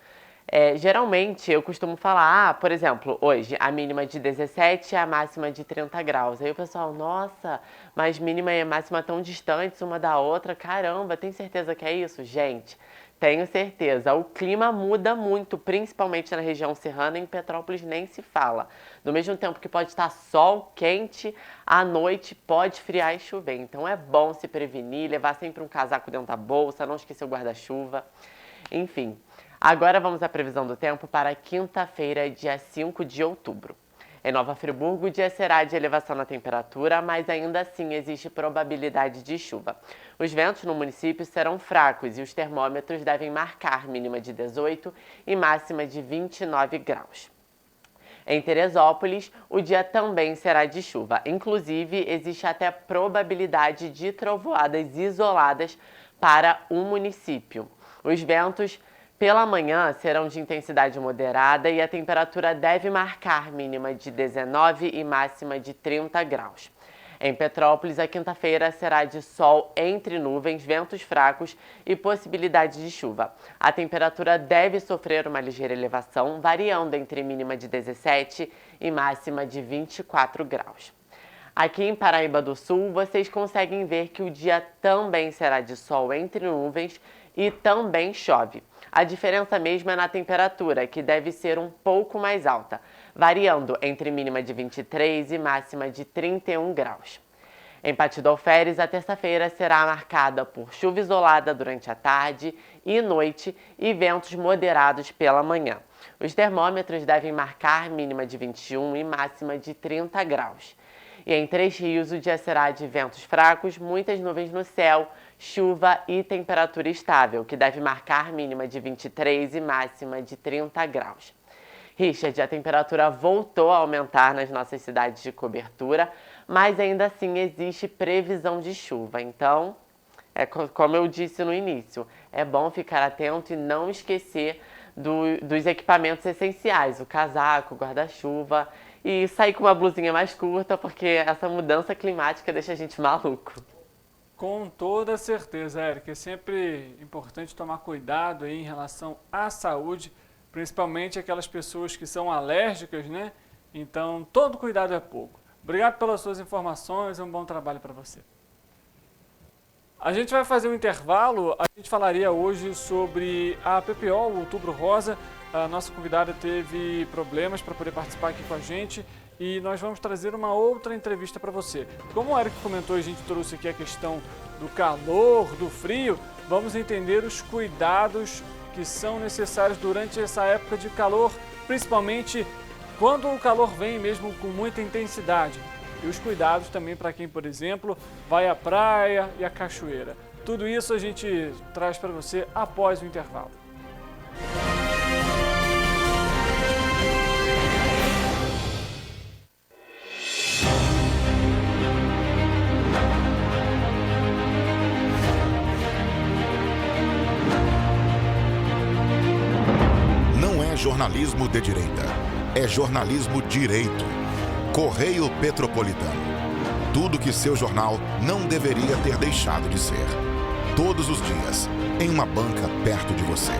Geralmente eu costumo falar, por exemplo, hoje a mínima de 17 e a máxima de 30 graus. Aí o pessoal, nossa, mas mínima e a máxima tão distantes uma da outra, caramba, tem certeza que é isso? Gente, tenho certeza. O clima muda muito, principalmente na região serrana, em Petrópolis nem se fala. No mesmo tempo que pode estar sol quente, à noite pode esfriar e chover. Então é bom se prevenir, levar sempre um casaco dentro da bolsa, não esquecer o guarda-chuva. Enfim, agora vamos à previsão do tempo para quinta-feira, dia 5 de outubro. Em Nova Friburgo, o dia será de elevação na temperatura, mas ainda assim existe probabilidade de chuva. Os ventos no município serão fracos e os termômetros devem marcar mínima de 18 e máxima de 29 graus. Em Teresópolis, o dia também será de chuva. Inclusive, existe até probabilidade de trovoadas isoladas para o município. Os ventos pela manhã serão de intensidade moderada e a temperatura deve marcar mínima de 19 e máxima de 30 graus. Em Petrópolis, a quinta-feira será de sol entre nuvens, ventos fracos e possibilidade de chuva. A temperatura deve sofrer uma ligeira elevação, variando entre mínima de 17 e máxima de 24 graus. Aqui em Paraíba do Sul, vocês conseguem ver que o dia também será de sol entre nuvens e também chove. A diferença mesmo é na temperatura, que deve ser um pouco mais alta, variando entre mínima de 23 e máxima de 31 graus. Em Partido Alferes, a terça-feira será marcada por chuva isolada durante a tarde e noite e ventos moderados pela manhã. Os termômetros devem marcar mínima de 21 e máxima de 30 graus. E em Três Rios, o dia será de ventos fracos, muitas nuvens no céu, chuva e temperatura estável, que deve marcar mínima de 23 e máxima de 30 graus. Richard, a temperatura voltou a aumentar nas nossas cidades de cobertura, mas ainda assim existe previsão de chuva. Então, como eu disse no início, é bom ficar atento e não esquecer dos equipamentos essenciais, o casaco, o guarda-chuva, e sair com uma blusinha mais curta, porque essa mudança climática deixa a gente maluco. Com toda certeza, Eric. É sempre importante tomar cuidado aí em relação à saúde, principalmente aquelas pessoas que são alérgicas, né? Então, todo cuidado é pouco. Obrigado pelas suas informações, um bom trabalho para você. A gente vai fazer um intervalo, a gente falaria hoje sobre a PPO, o Outubro Rosa. A nossa convidada teve problemas para poder participar aqui com a gente e nós vamos trazer uma outra entrevista para você. Como o Eric comentou, a gente trouxe aqui a questão do calor, do frio, vamos entender os cuidados que são necessários durante essa época de calor, principalmente quando o calor vem mesmo com muita intensidade. E os cuidados também para quem, por exemplo, vai à praia e à cachoeira. Tudo isso a gente traz para você após o intervalo. Não é jornalismo de direita, é jornalismo direito. Correio Petropolitano. Tudo que seu jornal não deveria ter deixado de ser. todos os dias, em uma banca perto de você.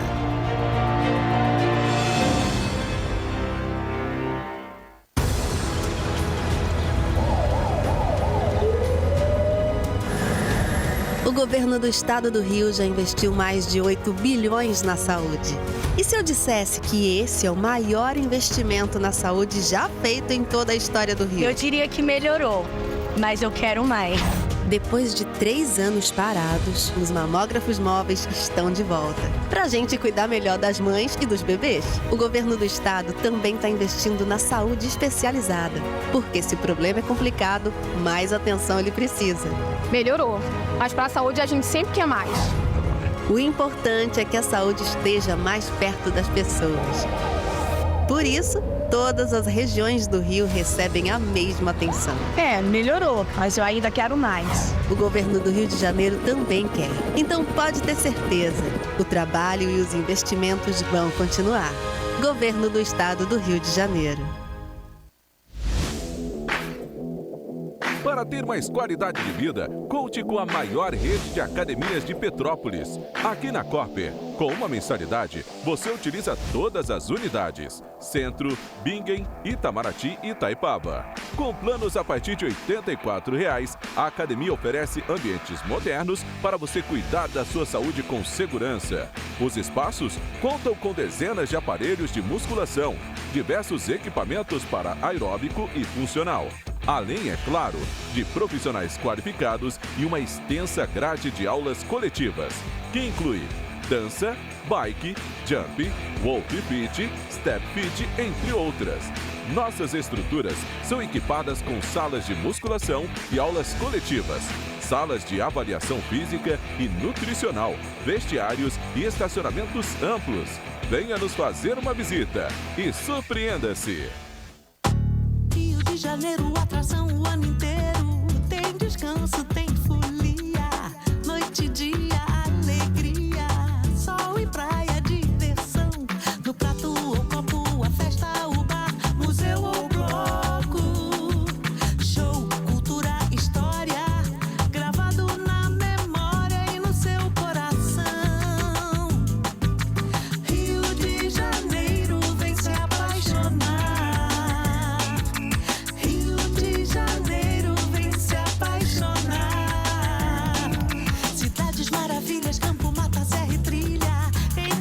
O governo do estado do Rio já investiu mais de 8 bilhões na saúde. E se eu dissesse que esse é o maior investimento na saúde já feito em toda a história do Rio? Eu diria que melhorou, mas eu quero mais. Depois de 3 anos parados, os mamógrafos móveis estão de volta. Pra gente cuidar melhor das mães e dos bebês. O governo do estado também está investindo na saúde especializada. Porque se o problema é complicado, mais atenção ele precisa. Melhorou, mas para a saúde a gente sempre quer mais. O importante é que a saúde esteja mais perto das pessoas. Por isso, todas as regiões do Rio recebem a mesma atenção. Melhorou, mas eu ainda quero mais. O governo do Rio de Janeiro também quer. Então pode ter certeza, o trabalho e os investimentos vão continuar. Governo do Estado do Rio de Janeiro. Para ter mais qualidade de vida, conte com a maior rede de academias de Petrópolis. Aqui na Cooper, com uma mensalidade, você utiliza todas as unidades. Centro, Bingen, Itamaraty e Itaipava. Com planos a partir de R$ 84,00, a academia oferece ambientes modernos para você cuidar da sua saúde com segurança. Os espaços contam com dezenas de aparelhos de musculação, diversos equipamentos para aeróbico e funcional. Além, é claro, de profissionais qualificados e uma extensa grade de aulas coletivas, que inclui dança, bike, jump, wolf fit, step fit, entre outras. Nossas estruturas são equipadas com salas de musculação e aulas coletivas, salas de avaliação física e nutricional, vestiários e estacionamentos amplos. Venha nos fazer uma visita e surpreenda-se! Rio de Janeiro, atração o ano inteiro. Tem descanso, tem folia. Noite e dia, alegria. Sol e praia, diversão. No prato ou copo, a festa, o bar, museu ou bloco. Show, cultura, história. Gravado na memória e no seu coração. Rio de Janeiro, vem se apaixonar.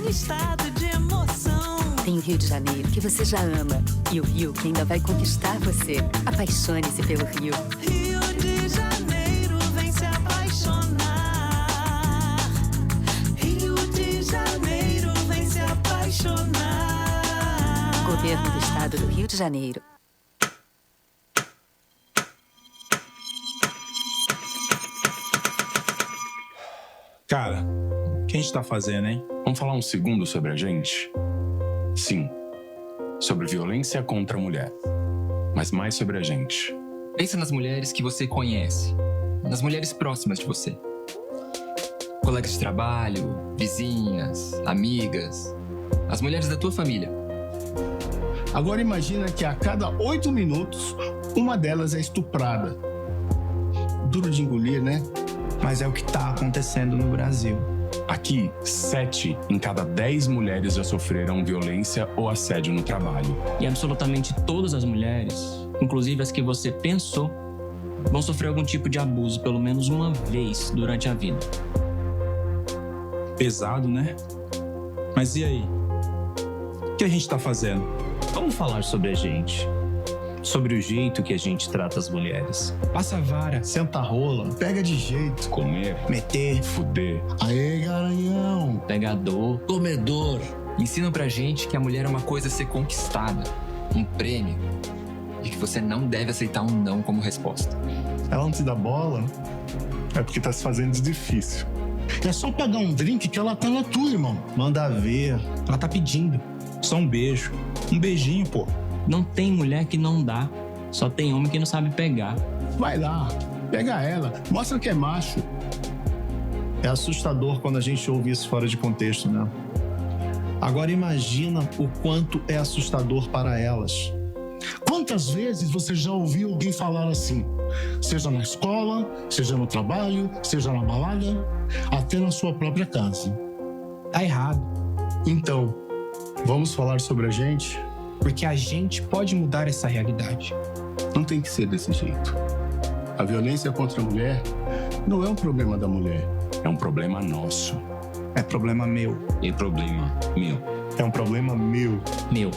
Estado de emoção. Tem o Rio de Janeiro, que você já ama, e o Rio, que ainda vai conquistar você. Apaixone-se pelo Rio. Rio de Janeiro, vem se apaixonar. Rio de Janeiro, vem se apaixonar. Governo do Estado do Rio de Janeiro. Cara, o que a gente tá fazendo, hein? Vamos falar um segundo sobre a gente? Sim, sobre violência contra a mulher, mas mais sobre a gente. Pensa nas mulheres que você conhece, nas mulheres próximas de você. Colegas de trabalho, vizinhas, amigas, as mulheres da tua família. Agora imagina que a cada 8 minutos, uma delas é estuprada. Duro de engolir, né? Mas é o que está acontecendo no Brasil. Aqui, 7 em cada 10 mulheres já sofreram violência ou assédio no trabalho. E absolutamente todas as mulheres, inclusive as que você pensou, vão sofrer algum tipo de abuso pelo menos uma vez durante a vida. Pesado, né? Mas e aí? O que a gente tá fazendo? Vamos falar sobre a gente. Sobre o jeito que a gente trata as mulheres. Passa a vara, senta a rola, pega de jeito. Comer, meter, fuder. Aê, garanhão. Pegador, comedor. Ensinam pra gente que a mulher é uma coisa a ser conquistada, um prêmio, e que você não deve aceitar um não como resposta. Ela não te dá bola, é porque tá se fazendo de difícil. É só pegar um drink que ela tá na tua, irmão. Manda ver. Ela tá pedindo. Só um beijo. Um beijinho, pô. Não tem mulher que não dá. Só tem homem que não sabe pegar. Vai lá, pega ela. Mostra que é macho. É assustador quando a gente ouve isso fora de contexto, né? Agora imagina o quanto é assustador para elas. Quantas vezes você já ouviu alguém falar assim? Seja na escola, seja no trabalho, seja na balada, até na sua própria casa. Tá errado. Então, vamos falar sobre a gente? Porque a gente pode mudar essa realidade. Não tem que ser desse jeito. A violência contra a mulher não é um problema da mulher, é um problema nosso. É problema meu. É problema meu. É um problema meu. Meu.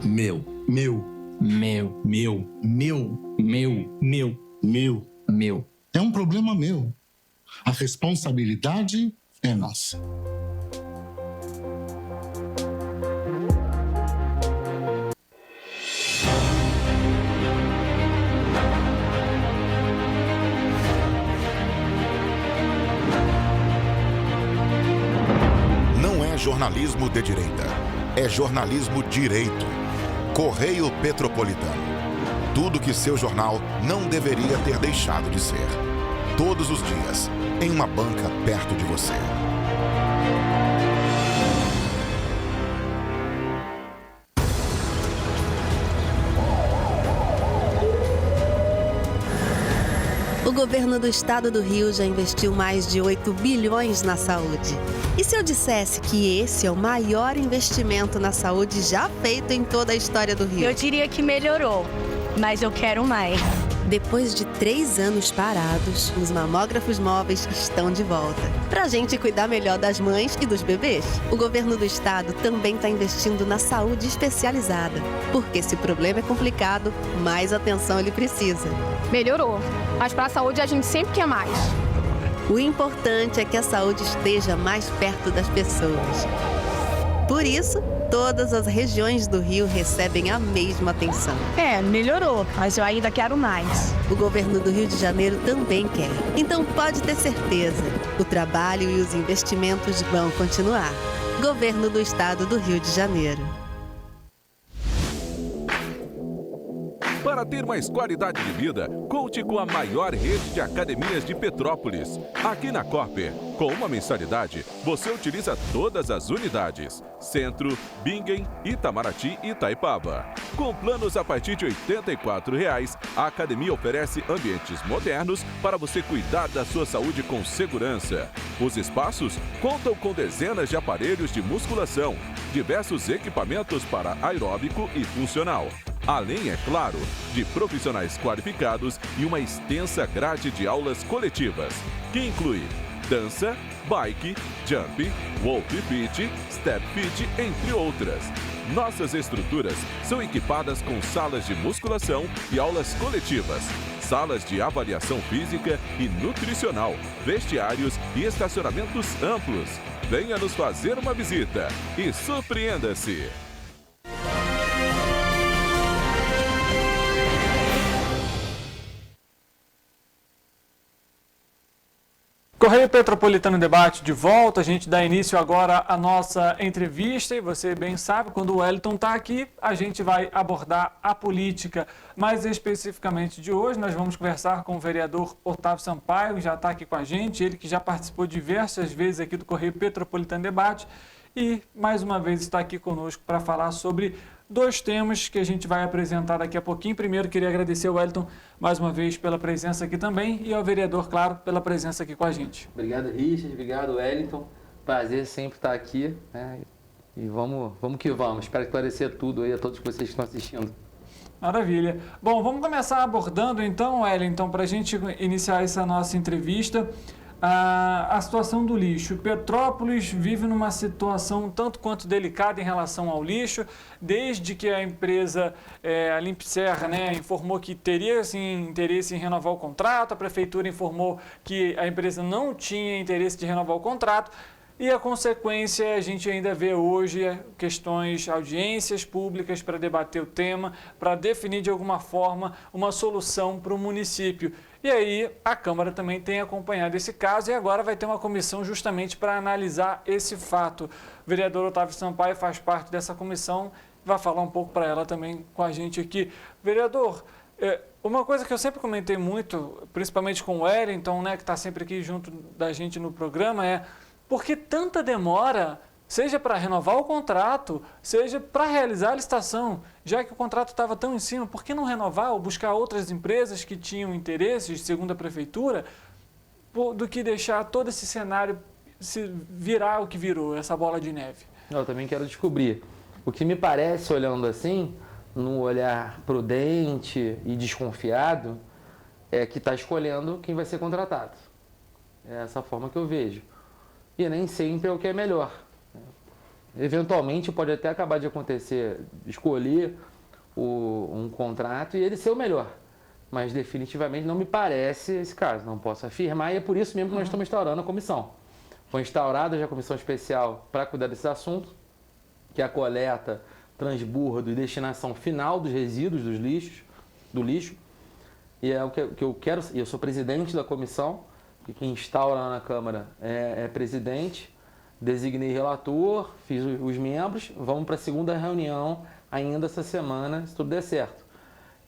Meu. Meu. Meu. Meu. Meu. Meu. Meu. Meu. Meu. É um problema meu. A responsabilidade é nossa. Não é jornalismo de direita, é jornalismo direito. Correio Petropolitano. Tudo que seu jornal não deveria ter deixado de ser. Todos os dias, em uma banca perto de você. O governo do estado do Rio já investiu mais de 8 bilhões na saúde. E se eu dissesse que esse é o maior investimento na saúde já feito em toda a história do Rio? Eu diria que melhorou, mas eu quero mais. Depois de 3 anos parados, os mamógrafos móveis estão de volta. Pra gente cuidar melhor das mães e dos bebês. O governo do estado também está investindo na saúde especializada. Porque se o problema é complicado, mais atenção ele precisa. Melhorou, mas para a saúde a gente sempre quer mais. O importante é que a saúde esteja mais perto das pessoas. Por isso, todas as regiões do Rio recebem a mesma atenção. Melhorou, mas eu ainda quero mais. O governo do Rio de Janeiro também quer. Então pode ter certeza, o trabalho e os investimentos vão continuar. Governo do Estado do Rio de Janeiro. Para ter mais qualidade de vida, conte com a maior rede de academias de Petrópolis. Aqui na Copper, com uma mensalidade, você utiliza todas as unidades. Centro, Bingen, Itamaraty e Itaipava. Com planos a partir de R$ 84,00, a academia oferece ambientes modernos para você cuidar da sua saúde com segurança. Os espaços contam com dezenas de aparelhos de musculação, diversos equipamentos para aeróbico e funcional. Além, é claro, de profissionais qualificados e uma extensa grade de aulas coletivas, que inclui dança, bike, jump, wolf fit, step fit, entre outras. Nossas estruturas são equipadas com salas de musculação e aulas coletivas, salas de avaliação física e nutricional, vestiários e estacionamentos amplos. Venha nos fazer uma visita e surpreenda-se! Correio Petropolitano Debate de volta, a gente dá início agora à nossa entrevista e você bem sabe, quando o Wellington está aqui, a gente vai abordar a política. Mais especificamente de hoje, nós vamos conversar com o vereador Otávio Sampaio, que já está aqui com a gente, ele que já participou diversas vezes aqui do Correio Petropolitano Debate e mais uma vez está aqui conosco para falar sobre 2 temas que a gente vai apresentar daqui a pouquinho. Primeiro, queria agradecer ao Wellington mais uma vez pela presença aqui também e ao vereador, claro, pela presença aqui com a gente. Obrigado, Richard. Obrigado, Wellington. Prazer sempre estar aqui, né? E vamos que vamos. Espero esclarecer tudo aí a todos vocês que estão assistindo. Maravilha. Bom, vamos começar abordando então, Wellington, para a gente iniciar essa nossa entrevista, a situação do lixo. Petrópolis vive numa situação tanto quanto delicada em relação ao lixo, desde que a empresa, a Limpserra, né, informou que teria sim, interesse em renovar o contrato, a prefeitura informou que a empresa não tinha interesse de renovar o contrato, e a consequência a gente ainda vê hoje questões, audiências públicas para debater o tema, para definir de alguma forma uma solução para o município. E aí a Câmara também tem acompanhado esse caso e agora vai ter uma comissão justamente para analisar esse fato. O vereador Otávio Sampaio faz parte dessa comissão, vai falar um pouco para ela também com a gente aqui. Vereador, uma coisa que eu sempre comentei muito, principalmente com o Wellington, né, que está sempre aqui junto da gente no programa, é por que tanta demora seja para renovar o contrato, seja para realizar a licitação. Já que o contrato estava tão em cima, por que não renovar ou buscar outras empresas que tinham interesses, segundo a prefeitura, do que deixar todo esse cenário se virar o que virou, essa bola de neve? Eu também quero descobrir. O que me parece, olhando assim, num olhar prudente e desconfiado, é que está escolhendo quem vai ser contratado. É essa forma que eu vejo. E nem sempre é o que é melhor. Eventualmente pode até acabar de acontecer, escolher um contrato e ele ser o melhor. Mas definitivamente não me parece esse caso, não posso afirmar, e é por isso mesmo que nós estamos instaurando a comissão. Foi instaurada já a comissão especial para cuidar desse assunto, que é a coleta, transbordo e destinação final dos resíduos do lixo. E é o que eu quero, e eu sou presidente da comissão, que quem instaura lá na Câmara é presidente, designei relator, fiz os membros, vamos para a segunda reunião ainda essa semana, se tudo der certo.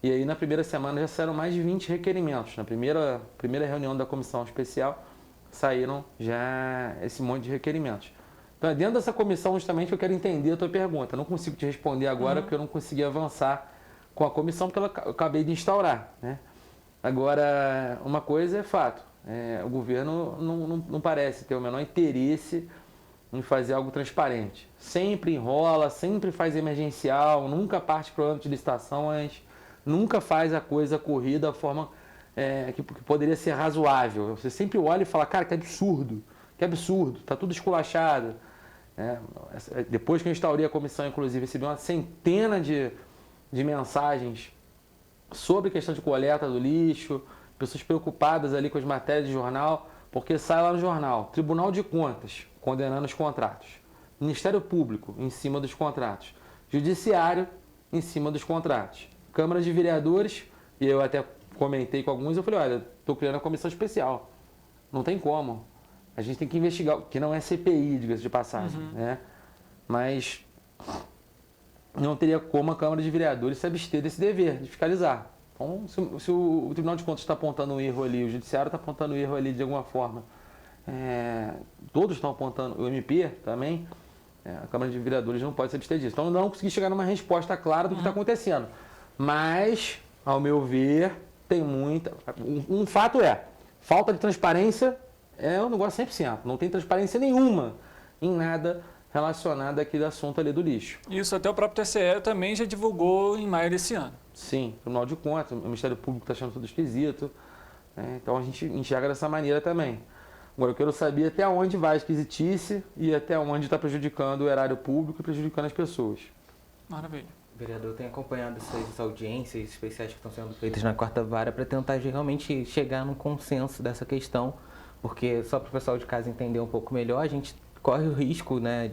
E aí na primeira semana já saíram mais de 20 requerimentos. Na primeira reunião da comissão especial saíram já esse monte de requerimentos. Então é dentro dessa comissão justamente que eu quero entender a tua pergunta. Eu não consigo te responder agora porque eu não consegui avançar com a comissão porque eu acabei de instaurar, né? Agora, uma coisa é fato, o governo não parece ter o menor interesse em fazer algo transparente. Sempre enrola, sempre faz emergencial, nunca parte para o ano de licitação antes, nunca faz a coisa corrida da forma que poderia ser razoável. Você sempre olha e fala, cara, que absurdo, está tudo esculachado. Depois que eu instaurei a comissão, inclusive, recebi uma centena de mensagens sobre a questão de coleta do lixo, pessoas preocupadas ali com as matérias de jornal, porque sai lá no jornal, Tribunal de Contas condenando os contratos, Ministério Público em cima dos contratos, Judiciário em cima dos contratos, Câmara de Vereadores, e eu até comentei com alguns, eu falei, olha, estou criando a comissão especial, não tem como, a gente tem que investigar, que não é CPI, diga-se de passagem, né? Mas não teria como a Câmara de Vereadores se abster desse dever de fiscalizar. Então, se o Tribunal de Contas está apontando um erro ali, o Judiciário está apontando um erro ali de alguma forma, todos estão apontando, o MP também, a Câmara de Vereadores não pode se abster disso. Então, eu não consegui chegar numa resposta clara do que está acontecendo. Mas, ao meu ver, tem muita... Um fato falta de transparência é um negócio 100%. Não tem transparência nenhuma em nada relacionado àquele assunto ali do lixo. Isso até o próprio TCE também já divulgou em maio desse ano. Sim, Tribunal de Contas, o Ministério Público está achando tudo esquisito. Então a gente enxerga dessa maneira também. Agora eu quero saber até onde vai a esquisitice e até onde está prejudicando o erário público e prejudicando as pessoas. Maravilha. Vereador, eu tenho acompanhado essas audiências especiais que estão sendo feitas na quarta vara para tentar realmente chegar num consenso dessa questão, porque só para o pessoal de casa entender um pouco melhor, a gente corre o risco, né,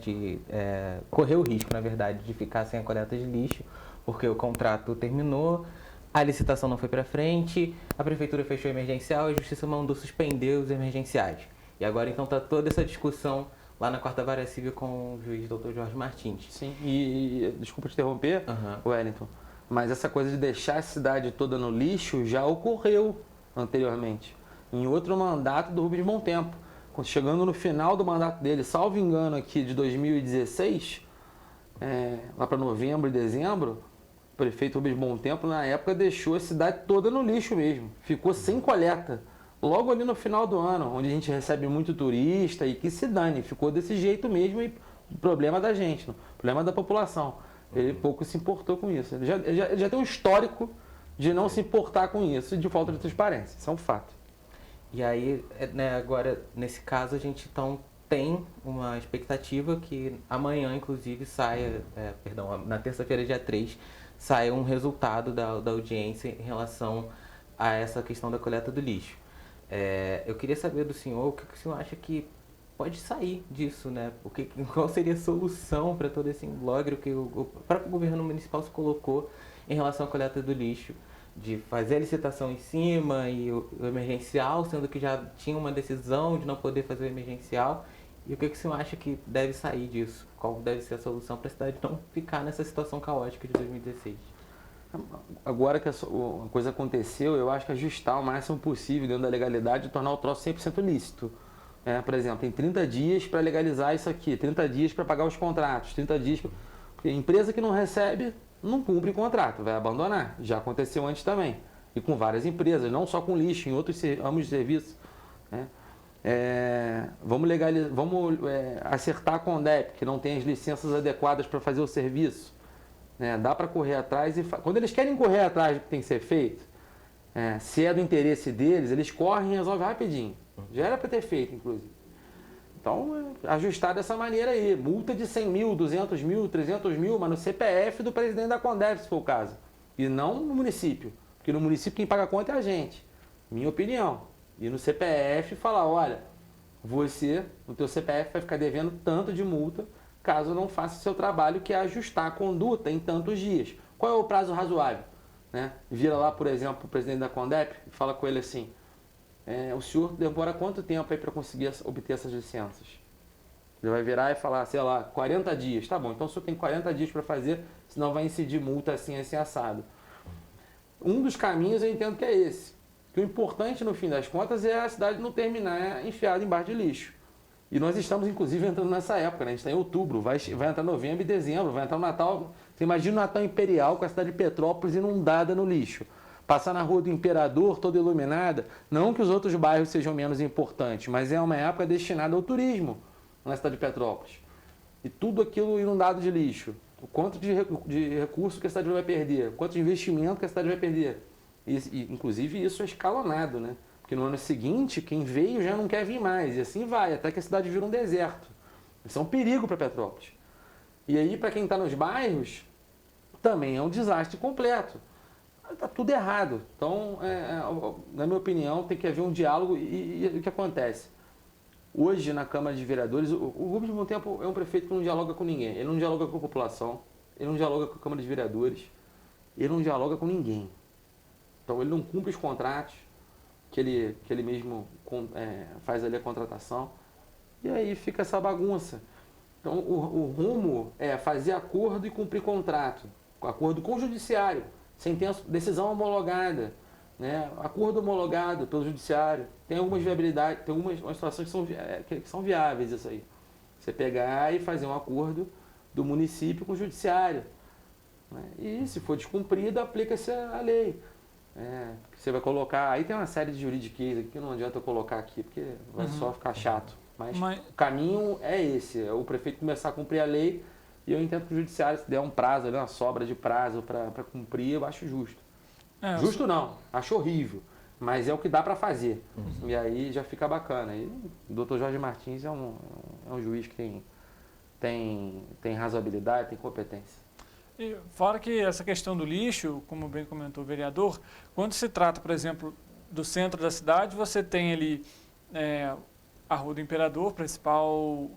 correu o risco, na verdade, de ficar sem a coleta de lixo, porque o contrato terminou, a licitação não foi para frente, a prefeitura fechou emergencial, a justiça mandou suspender os emergenciais. E agora então está toda essa discussão lá na quarta vara civil com o juiz Dr. Jorge Martins. Sim, e desculpa te interromper, Wellington, mas essa coisa de deixar a cidade toda no lixo já ocorreu anteriormente, em outro mandato do Rubens Bom Tempo. Chegando no final do mandato dele, salvo engano aqui de 2016, lá para novembro e dezembro, o prefeito Rubens Bom Tempo, na época, deixou a cidade toda no lixo mesmo. Ficou sem coleta. Logo ali no final do ano, onde a gente recebe muito turista e que se dane. Ficou desse jeito mesmo e o problema da gente, o problema da população. Ele pouco se importou com isso. Ele já tem um histórico de não se importar com isso e de falta de transparência. Isso é um fato. E aí, né, agora, nesse caso, a gente então tem uma expectativa que amanhã, inclusive, saia, na terça-feira, dia 3, saia um resultado da audiência em relação a essa questão da coleta do lixo. Eu queria saber do senhor o que o senhor acha que pode sair disso, né? Qual seria a solução para todo esse imbróglio que o próprio governo municipal se colocou em relação à coleta do lixo? De fazer a licitação em cima e o emergencial, sendo que já tinha uma decisão de não poder fazer o emergencial. E o que o senhor acha que deve sair disso? Qual deve ser a solução para a cidade não ficar nessa situação caótica de 2016? Agora que a coisa aconteceu, eu acho que ajustar o máximo possível dentro da legalidade e tornar o troço 100% lícito. Por exemplo, tem 30 dias para legalizar isso aqui, 30 dias para pagar os contratos, 30 dias... Porque empresa que não recebe, não cumpre o contrato, vai abandonar. Já aconteceu antes também. E com várias empresas, não só com lixo, em outros ramos de serviço. Né? Vamos acertar a Condep, que não tem as licenças adequadas para fazer o serviço. Dá para correr atrás e... Quando eles querem correr atrás do que tem que ser feito, se é do interesse deles, eles correm e resolvem rapidinho. Já era para ter feito, inclusive. Então, ajustar dessa maneira aí. Multa de 100 mil, 200 mil, 300 mil, mas no CPF do presidente da Condep, se for o caso. E não no município. Porque no município quem paga a conta é a gente. Minha opinião. E no CPF falar, olha, você, no teu CPF vai ficar devendo tanto de multa caso não faça o seu trabalho, que é ajustar a conduta em tantos dias. Qual é o prazo razoável? Vira lá, por exemplo, o presidente da Condep e fala com ele assim, o senhor demora quanto tempo aí para conseguir obter essas licenças? Ele vai virar e falar, sei lá, 40 dias. Tá bom, então o senhor tem 40 dias para fazer, senão vai incidir multa assim assado. Um dos caminhos eu entendo que é esse. Que o importante, no fim das contas, é a cidade não terminar enfiada embaixo de lixo. E nós estamos, inclusive, entrando nessa época, né? A gente está em outubro, vai entrar novembro e dezembro, vai entrar o Natal. Você imagina o Natal Imperial com a cidade de Petrópolis inundada no lixo. Passar na Rua do Imperador, toda iluminada, não que os outros bairros sejam menos importantes, mas é uma época destinada ao turismo na cidade de Petrópolis. E tudo aquilo inundado de lixo. O quanto de recurso que a cidade vai perder, o quanto de investimento que a cidade vai perder. E, inclusive, isso é escalonado, né? Porque no ano seguinte, quem veio já não quer vir mais. E assim vai, até que a cidade vira um deserto. Isso é um perigo para Petrópolis. E aí, para quem está nos bairros, também é um desastre completo. Está tudo errado. Então, na minha opinião, tem que haver um diálogo. E o que acontece? Hoje, na Câmara de Vereadores, o Rubens, ao mesmo tempo, é um prefeito que não dialoga com ninguém. Ele não dialoga com a população, ele não dialoga com a Câmara de Vereadores, ele não dialoga com ninguém. Então, ele não cumpre os contratos que ele mesmo faz ali a contratação. E aí fica essa bagunça. Então, o rumo é fazer acordo e cumprir contrato. Acordo com o judiciário, sem ter decisão homologada. Né? Acordo homologado pelo judiciário. Tem algumas viabilidades, tem algumas situações que são viáveis isso aí. Você pegar e fazer um acordo do município com o judiciário. Né? E se for descumprido, aplica-se a lei. Você vai colocar... Aí tem uma série de juridiquês aqui que não adianta eu colocar aqui, porque vai só ficar chato. Mas o caminho é esse, é o prefeito começar a cumprir a lei, e eu entendo que o judiciário, se der um prazo, uma sobra de prazo para cumprir, eu acho justo. Justo não, acho horrível, mas é o que dá para fazer. E aí já fica bacana. E o doutor Jorge Martins é um juiz que tem razoabilidade, tem competência. E fora que essa questão do lixo, como bem comentou o vereador, quando se trata, por exemplo, do centro da cidade, você tem ali a Rua do Imperador, principal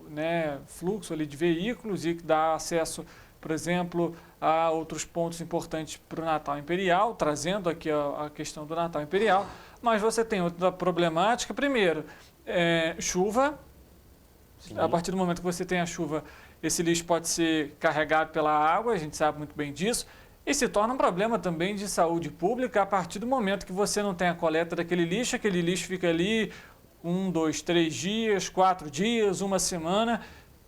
fluxo ali de veículos, e que dá acesso, por exemplo, a outros pontos importantes para o Natal Imperial, trazendo aqui a questão do Natal Imperial. Mas você tem outra problemática. Primeiro, chuva. Sim. A partir do momento que você tem a chuva, esse lixo pode ser carregado pela água, a gente sabe muito bem disso, e se torna um problema também de saúde pública a partir do momento que você não tem a coleta daquele lixo, aquele lixo fica ali 1, 2, 3 dias, 4 dias, uma semana,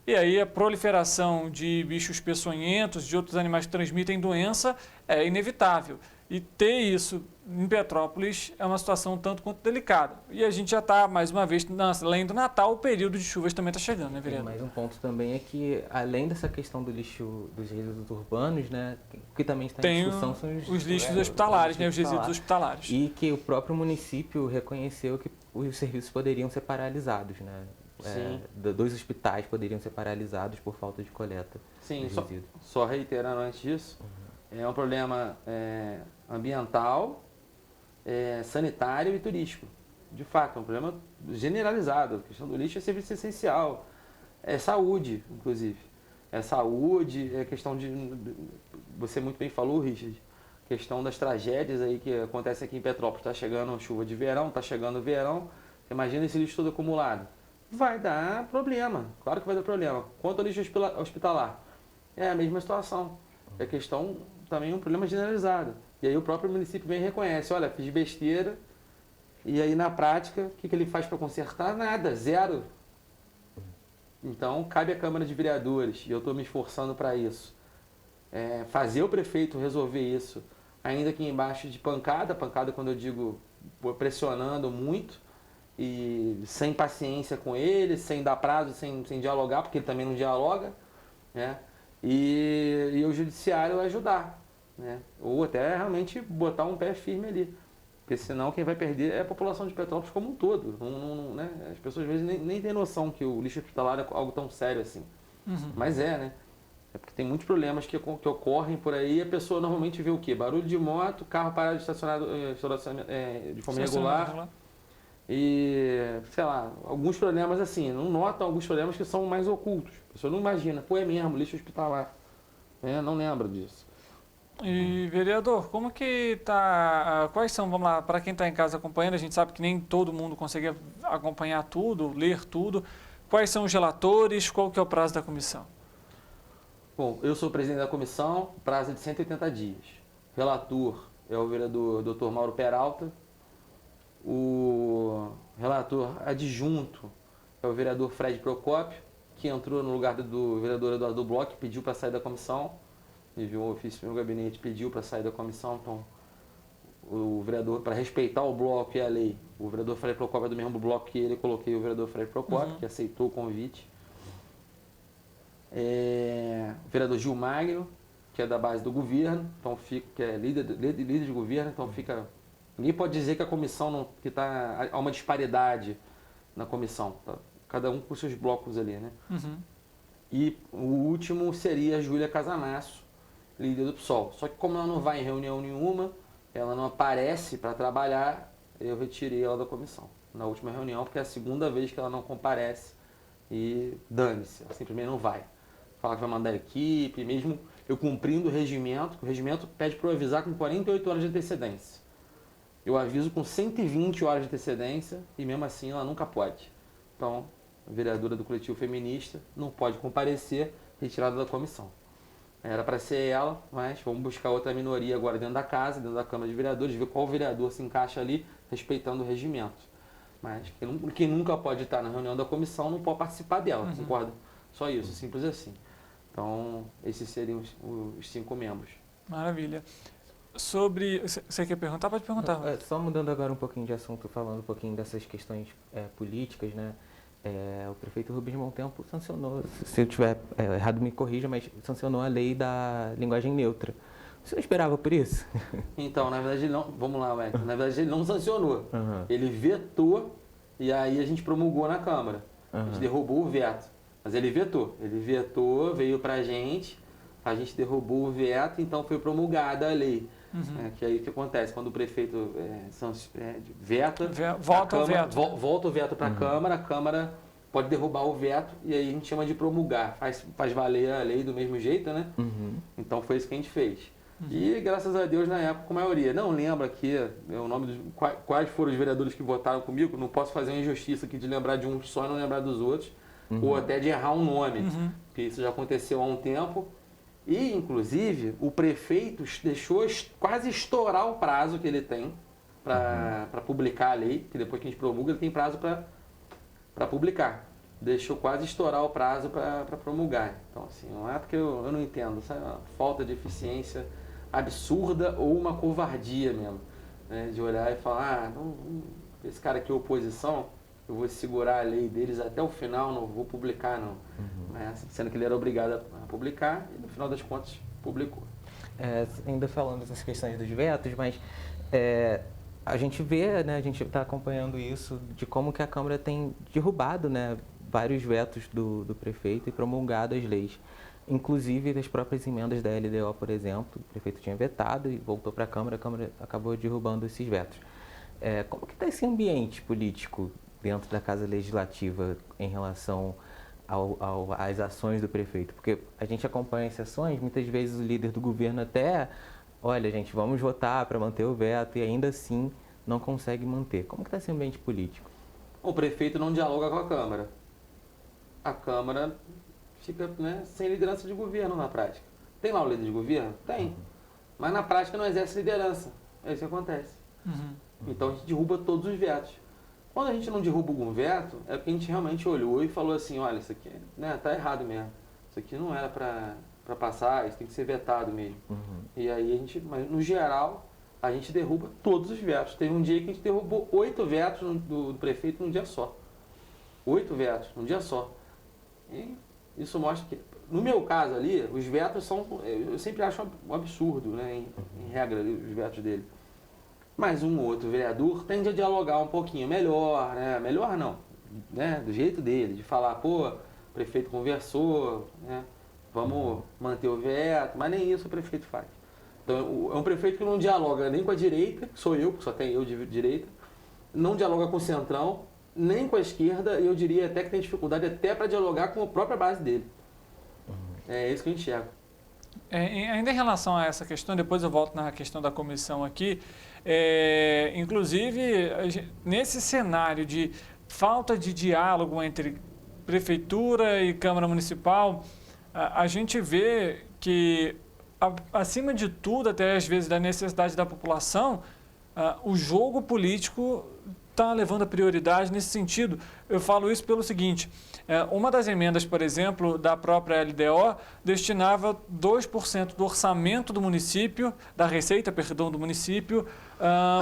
e aí a proliferação de bichos peçonhentos, de outros animais que transmitem doença, é inevitável. E ter isso em Petrópolis é uma situação tanto quanto delicada. E a gente já está, mais uma vez, além do Natal, o período de chuvas também está chegando, né, vereador? Mais um ponto também é que, além dessa questão do lixo, dos resíduos urbanos, né, o que também está em discussão são os lixos hospitalares, né, os resíduos hospitalares. E que o próprio município reconheceu que os serviços poderiam ser paralisados, né? Dois hospitais poderiam ser paralisados por falta de coleta. Sim, só reiterando antes disso, é um problema ambiental, sanitário e turístico. De fato, é um problema generalizado. A questão do lixo é serviço essencial. É saúde, inclusive. É saúde, é questão de... Você muito bem falou, Richard, questão das tragédias aí que acontecem aqui em Petrópolis. Está chegando chuva de verão, está chegando o verão. Você imagina esse lixo todo acumulado. Vai dar problema, claro que vai dar problema. Quanto ao lixo hospitalar, é a mesma situação. É questão também um problema generalizado. E aí o próprio município vem e reconhece, olha, fiz besteira, E aí, na prática, o que ele faz para consertar? Nada, zero. Então, cabe à Câmara de Vereadores, e eu estou me esforçando para isso, fazer o prefeito resolver isso, ainda que embaixo de pancada quando eu digo pressionando muito, e sem paciência com ele, sem dar prazo, sem dialogar, porque ele também não dialoga, né? E o judiciário ajudar, né? Ou até realmente botar um pé firme ali. Porque senão quem vai perder é a população de Petrópolis como um todo. Né? As pessoas às vezes nem têm noção que o lixo hospitalar é algo tão sério assim. Mas né? É porque tem muitos problemas que ocorrem por aí e a pessoa normalmente vê o quê? Barulho de moto, carro parado de estacionado de forma irregular. E, sei lá, alguns problemas assim, não notam alguns problemas que são mais ocultos. A pessoa não imagina, é mesmo, lixo hospitalar. Não lembra disso. E, vereador, como que tá, quais são, vamos lá, para quem está em casa acompanhando, a gente sabe que nem todo mundo consegue acompanhar tudo, ler tudo. Quais são os relatores, qual que é o prazo da comissão? Bom, eu sou o presidente da comissão, prazo é de 180 dias. Relator é o vereador Dr. Mauro Peralta. O relator adjunto é o vereador Fred Procópio, que entrou no lugar do vereador Eduardo Bloch, que pediu para sair da comissão. Enviou um ofício no gabinete, pediu para sair da comissão. Então, o vereador, para respeitar o bloco e a lei, o vereador Fred Procópio é do mesmo bloco que ele, coloquei o vereador Fred Procópio, que aceitou o convite. O vereador Gil Magno, que é da base do governo, então que é líder de governo, então fica... Ninguém pode dizer que a comissão há uma disparidade na comissão, tá? Cada um com seus blocos ali, né? E o último seria a Júlia Casamasso, líder do PSOL. Só que como ela não vai em reunião nenhuma, ela não aparece para trabalhar, eu retirei ela da comissão na última reunião, porque é a segunda vez que ela não comparece e dane-se, ela simplesmente não vai. Fala que vai mandar a equipe, mesmo eu cumprindo o regimento pede para eu avisar com 48 horas de antecedência. Eu aviso com 120 horas de antecedência e mesmo assim ela nunca pode. Então, a vereadora do coletivo feminista não pode comparecer, retirada da comissão. Era para ser ela, mas vamos buscar outra minoria agora dentro da casa, dentro da Câmara de Vereadores, ver qual vereador se encaixa ali, respeitando o regimento. Mas quem nunca pode estar na reunião da comissão não pode participar dela, concorda? Só isso, simples assim. Então, esses seriam os 5 membros. Maravilha. Você quer perguntar? Pode perguntar. Só mudando agora um pouquinho de assunto, falando um pouquinho dessas questões políticas, né? O prefeito Rubens Montempo sancionou, se eu estiver errado me corrija, mas sancionou a lei da linguagem neutra. Você não esperava por isso? Então, na verdade ele não, vamos lá, Wellington, na verdade ele não sancionou. Ele vetou e aí a gente promulgou na Câmara. A gente derrubou o veto, mas ele vetou. Ele vetou, veio pra gente derrubou o veto, então foi promulgada a lei. Que aí o que acontece? Quando o prefeito veta, volta o veto para a Câmara pode derrubar o veto e aí a gente chama de promulgar, faz valer a lei do mesmo jeito, né? Então foi isso que a gente fez. E graças a Deus na época com a maioria. Não lembro aqui o nome quais foram os vereadores que votaram comigo, não posso fazer uma injustiça aqui de lembrar de um só e não lembrar dos outros, ou até de errar um nome, porque isso já aconteceu há um tempo. E, inclusive, o prefeito deixou quase estourar o prazo que ele tem para publicar a lei, que depois que a gente promulga, ele tem prazo para publicar. Deixou quase estourar o prazo para promulgar. Então, assim, não é porque eu não entendo, sabe? Uma falta de eficiência absurda ou uma covardia mesmo, né? De olhar e falar, esse cara aqui é oposição, eu vou segurar a lei deles até o final, não vou publicar não. Sendo que ele era obrigado a publicar e no final das contas publicou. Ainda falando dessas questões dos vetos, mas a gente vê, né, a gente está acompanhando isso, de como que a Câmara tem derrubado, né, vários vetos do prefeito e promulgado as leis. Inclusive das próprias emendas da LDO, por exemplo, o prefeito tinha vetado e voltou para a Câmara acabou derrubando esses vetos. Como que está esse ambiente político dentro da Casa Legislativa em relação às ações do prefeito? Porque a gente acompanha as sessões, muitas vezes o líder do governo até, olha gente, vamos votar para manter o veto e ainda assim não consegue manter. Como que está esse ambiente político? O prefeito não dialoga com a Câmara. A Câmara fica, né, sem liderança de governo na prática. Tem lá o líder de governo? Tem. Mas na prática não exerce liderança. É isso que acontece. Então a gente derruba todos os vetos. Quando a gente não derruba algum veto, é porque a gente realmente olhou e falou assim, olha, isso aqui tá errado mesmo. Isso aqui não era para passar, isso tem que ser vetado mesmo. E aí a gente, mas no geral, a gente derruba todos os vetos. Teve um dia que a gente derrubou 8 vetos do prefeito num dia só. 8 vetos num dia só. E isso mostra que, no meu caso ali, os vetos são, eu sempre acho um absurdo, né, em regra, os vetos dele. Mas um ou outro vereador tende a dialogar um pouquinho melhor, né, melhor não, né, do jeito dele, de falar, pô, o prefeito conversou, né, vamos manter o veto, mas nem isso o prefeito faz. Então é um prefeito que não dialoga nem com a direita, que sou eu, que só tem eu de direita, não dialoga com o centrão, nem com a esquerda, e eu diria até que tem dificuldade até para dialogar com a própria base dele. É isso que eu enxergo. Ainda em relação a essa questão, depois eu volto na questão da comissão aqui, inclusive nesse cenário de falta de diálogo entre prefeitura e Câmara Municipal, a gente vê que, acima de tudo, até às vezes da necessidade da população, o jogo político está levando a prioridade nesse sentido. Eu falo isso pelo seguinte, uma das emendas, por exemplo, da própria LDO, destinava 2% do orçamento do município, da receita, perdão, do município,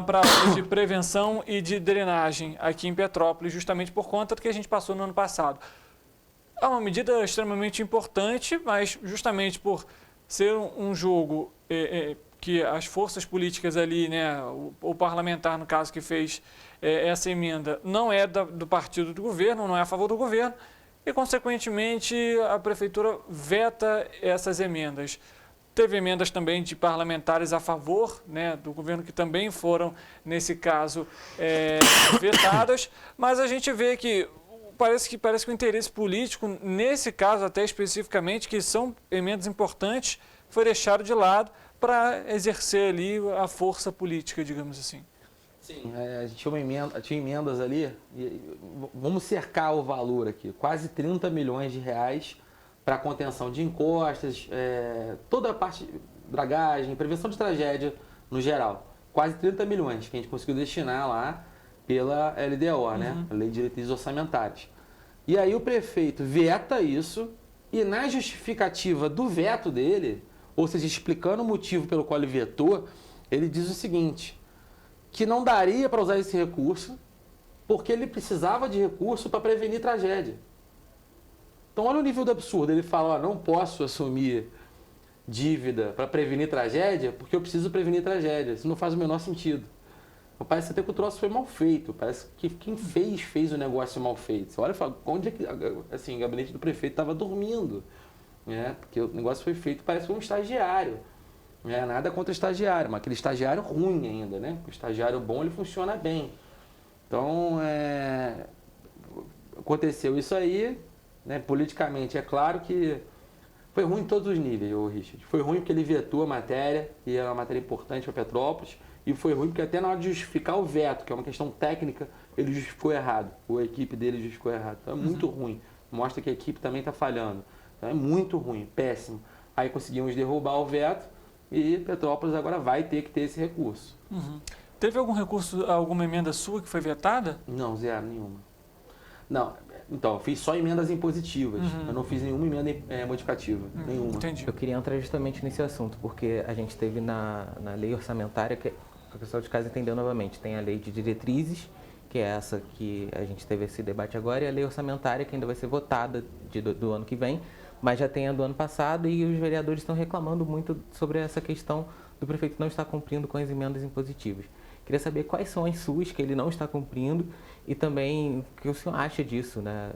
para obras de prevenção e de drenagem aqui em Petrópolis, justamente por conta do que a gente passou no ano passado. É uma medida extremamente importante, mas justamente por ser um jogo que as forças políticas ali, né, o parlamentar, no caso, que fez essa emenda, não é do partido do governo, não é a favor do governo, e, consequentemente, a prefeitura veta essas emendas. Teve emendas também de parlamentares a favor, né, do governo, que também foram, nesse caso, vetadas, mas a gente vê que parece que o interesse político, nesse caso até especificamente, que são emendas importantes, foi deixado de lado para exercer ali a força política, digamos assim. Sim, a gente tinha emendas ali, vamos cercar o valor aqui, quase 30 milhões de reais para contenção de encostas, toda a parte de dragagem, prevenção de tragédia no geral. Quase 30 milhões que a gente conseguiu destinar lá pela LDO, né? Lei de Diretrizes Orçamentárias. E aí o prefeito veta isso e na justificativa do veto dele, ou seja, explicando o motivo pelo qual ele vetou, ele diz o seguinte, que não daria para usar esse recurso porque ele precisava de recurso para prevenir tragédia. Então olha o nível do absurdo, ele fala, não posso assumir dívida para prevenir tragédia porque eu preciso prevenir tragédia, isso não faz o menor sentido. Parece até que o troço foi mal feito, parece que quem fez o negócio mal feito. Você olha e fala, onde é que assim, o gabinete do prefeito estava dormindo, né? Porque o negócio foi feito, parece um estagiário. Nada contra o estagiário, mas aquele estagiário ruim ainda, né? O estagiário bom, ele funciona bem. Então, aconteceu isso aí, né? Politicamente, é claro que foi ruim em todos os níveis, o Richard. Foi ruim porque ele vetou a matéria, e é uma matéria importante para Petrópolis, e foi ruim porque até na hora de justificar o veto, que é uma questão técnica, ele justificou errado, ou a equipe dele justificou errado. Então é muito ruim, mostra que a equipe também está falhando. Então é muito ruim, péssimo. Aí conseguimos derrubar o veto, e Petrópolis agora vai ter que ter esse recurso. Teve algum recurso, alguma emenda sua que foi vetada? Não, zero, nenhuma. Não, então, eu fiz só emendas impositivas. Eu não fiz nenhuma emenda modificativa, nenhuma. Entendi. Eu queria entrar justamente nesse assunto, porque a gente teve na lei orçamentária, que a pessoa de casa entendeu novamente, tem a lei de diretrizes, que é essa que a gente teve esse debate agora, e a lei orçamentária, que ainda vai ser votada do ano que vem, mas já tem a do ano passado, e os vereadores estão reclamando muito sobre essa questão do prefeito não estar cumprindo com as emendas impositivas. Queria saber quais são as suas que ele não está cumprindo e também o que o senhor acha disso, né?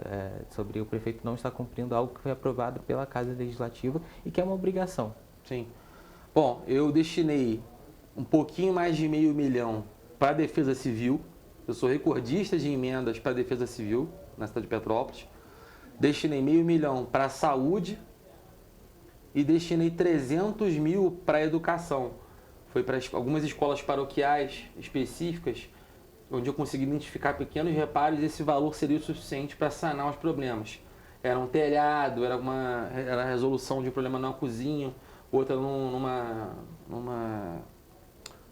Sobre o prefeito não estar cumprindo algo que foi aprovado pela Casa Legislativa e que é uma obrigação. Sim. Bom, eu destinei um pouquinho mais de R$500 mil para a Defesa Civil. Eu sou recordista de emendas para a Defesa Civil na cidade de Petrópolis. Destinei R$500 mil para a saúde e destinei 300 mil para a educação. Foi para algumas escolas paroquiais específicas, onde eu consegui identificar pequenos reparos e esse valor seria o suficiente para sanar os problemas. Era um telhado, era a resolução de um problema numa cozinha, outra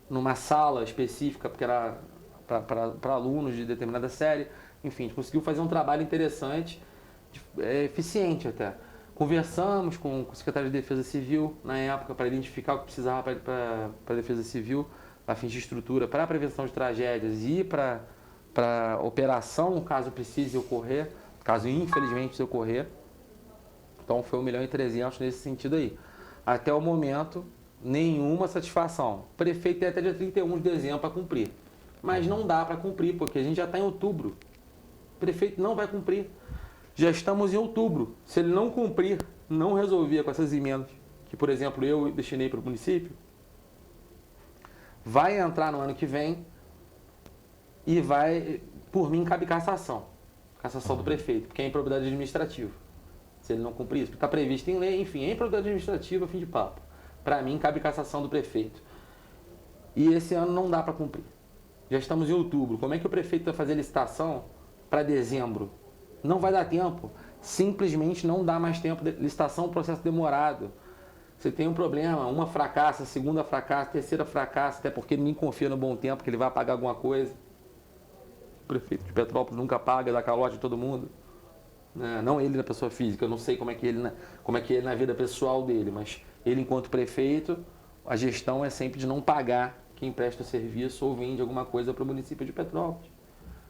numa sala específica, porque era para alunos de determinada série. Enfim, a gente conseguiu fazer um trabalho interessante, eficiente até. Conversamos com o secretário de Defesa Civil na época para identificar o que precisava para a Defesa Civil, a fim de estrutura para a prevenção de tragédias e para operação, caso precise ocorrer, caso infelizmente ocorrer. Então foi 1.300.000 nesse sentido aí. Até o momento, nenhuma satisfação. O prefeito tem até dia 31 de dezembro para cumprir. Mas não dá para cumprir, porque a gente já está em outubro. O prefeito não vai cumprir. Já estamos em outubro. Se ele não cumprir, não resolver com essas emendas, que, por exemplo, eu destinei para o município, vai entrar no ano que vem e vai, por mim, cabe cassação. Cassação do prefeito, porque é improbidade administrativa. Se ele não cumprir isso, porque está previsto em lei, enfim, é improbidade administrativa, fim de papo. Para mim, cabe cassação do prefeito. E esse ano não dá para cumprir. Já estamos em outubro. Como é que o prefeito vai fazer licitação para dezembro? Não vai dar tempo. Simplesmente não dá mais tempo. Licitação é um processo demorado. Você tem um problema, uma fracassa, segunda fracassa, terceira fracassa, até porque ninguém confia no bom tempo que ele vai pagar alguma coisa. O prefeito de Petrópolis nunca paga, dá calote de todo mundo. Não ele na pessoa física, eu não sei como é que ele na vida pessoal dele, mas ele enquanto prefeito, a gestão é sempre de não pagar quem presta o serviço ou vende alguma coisa para o município de Petrópolis.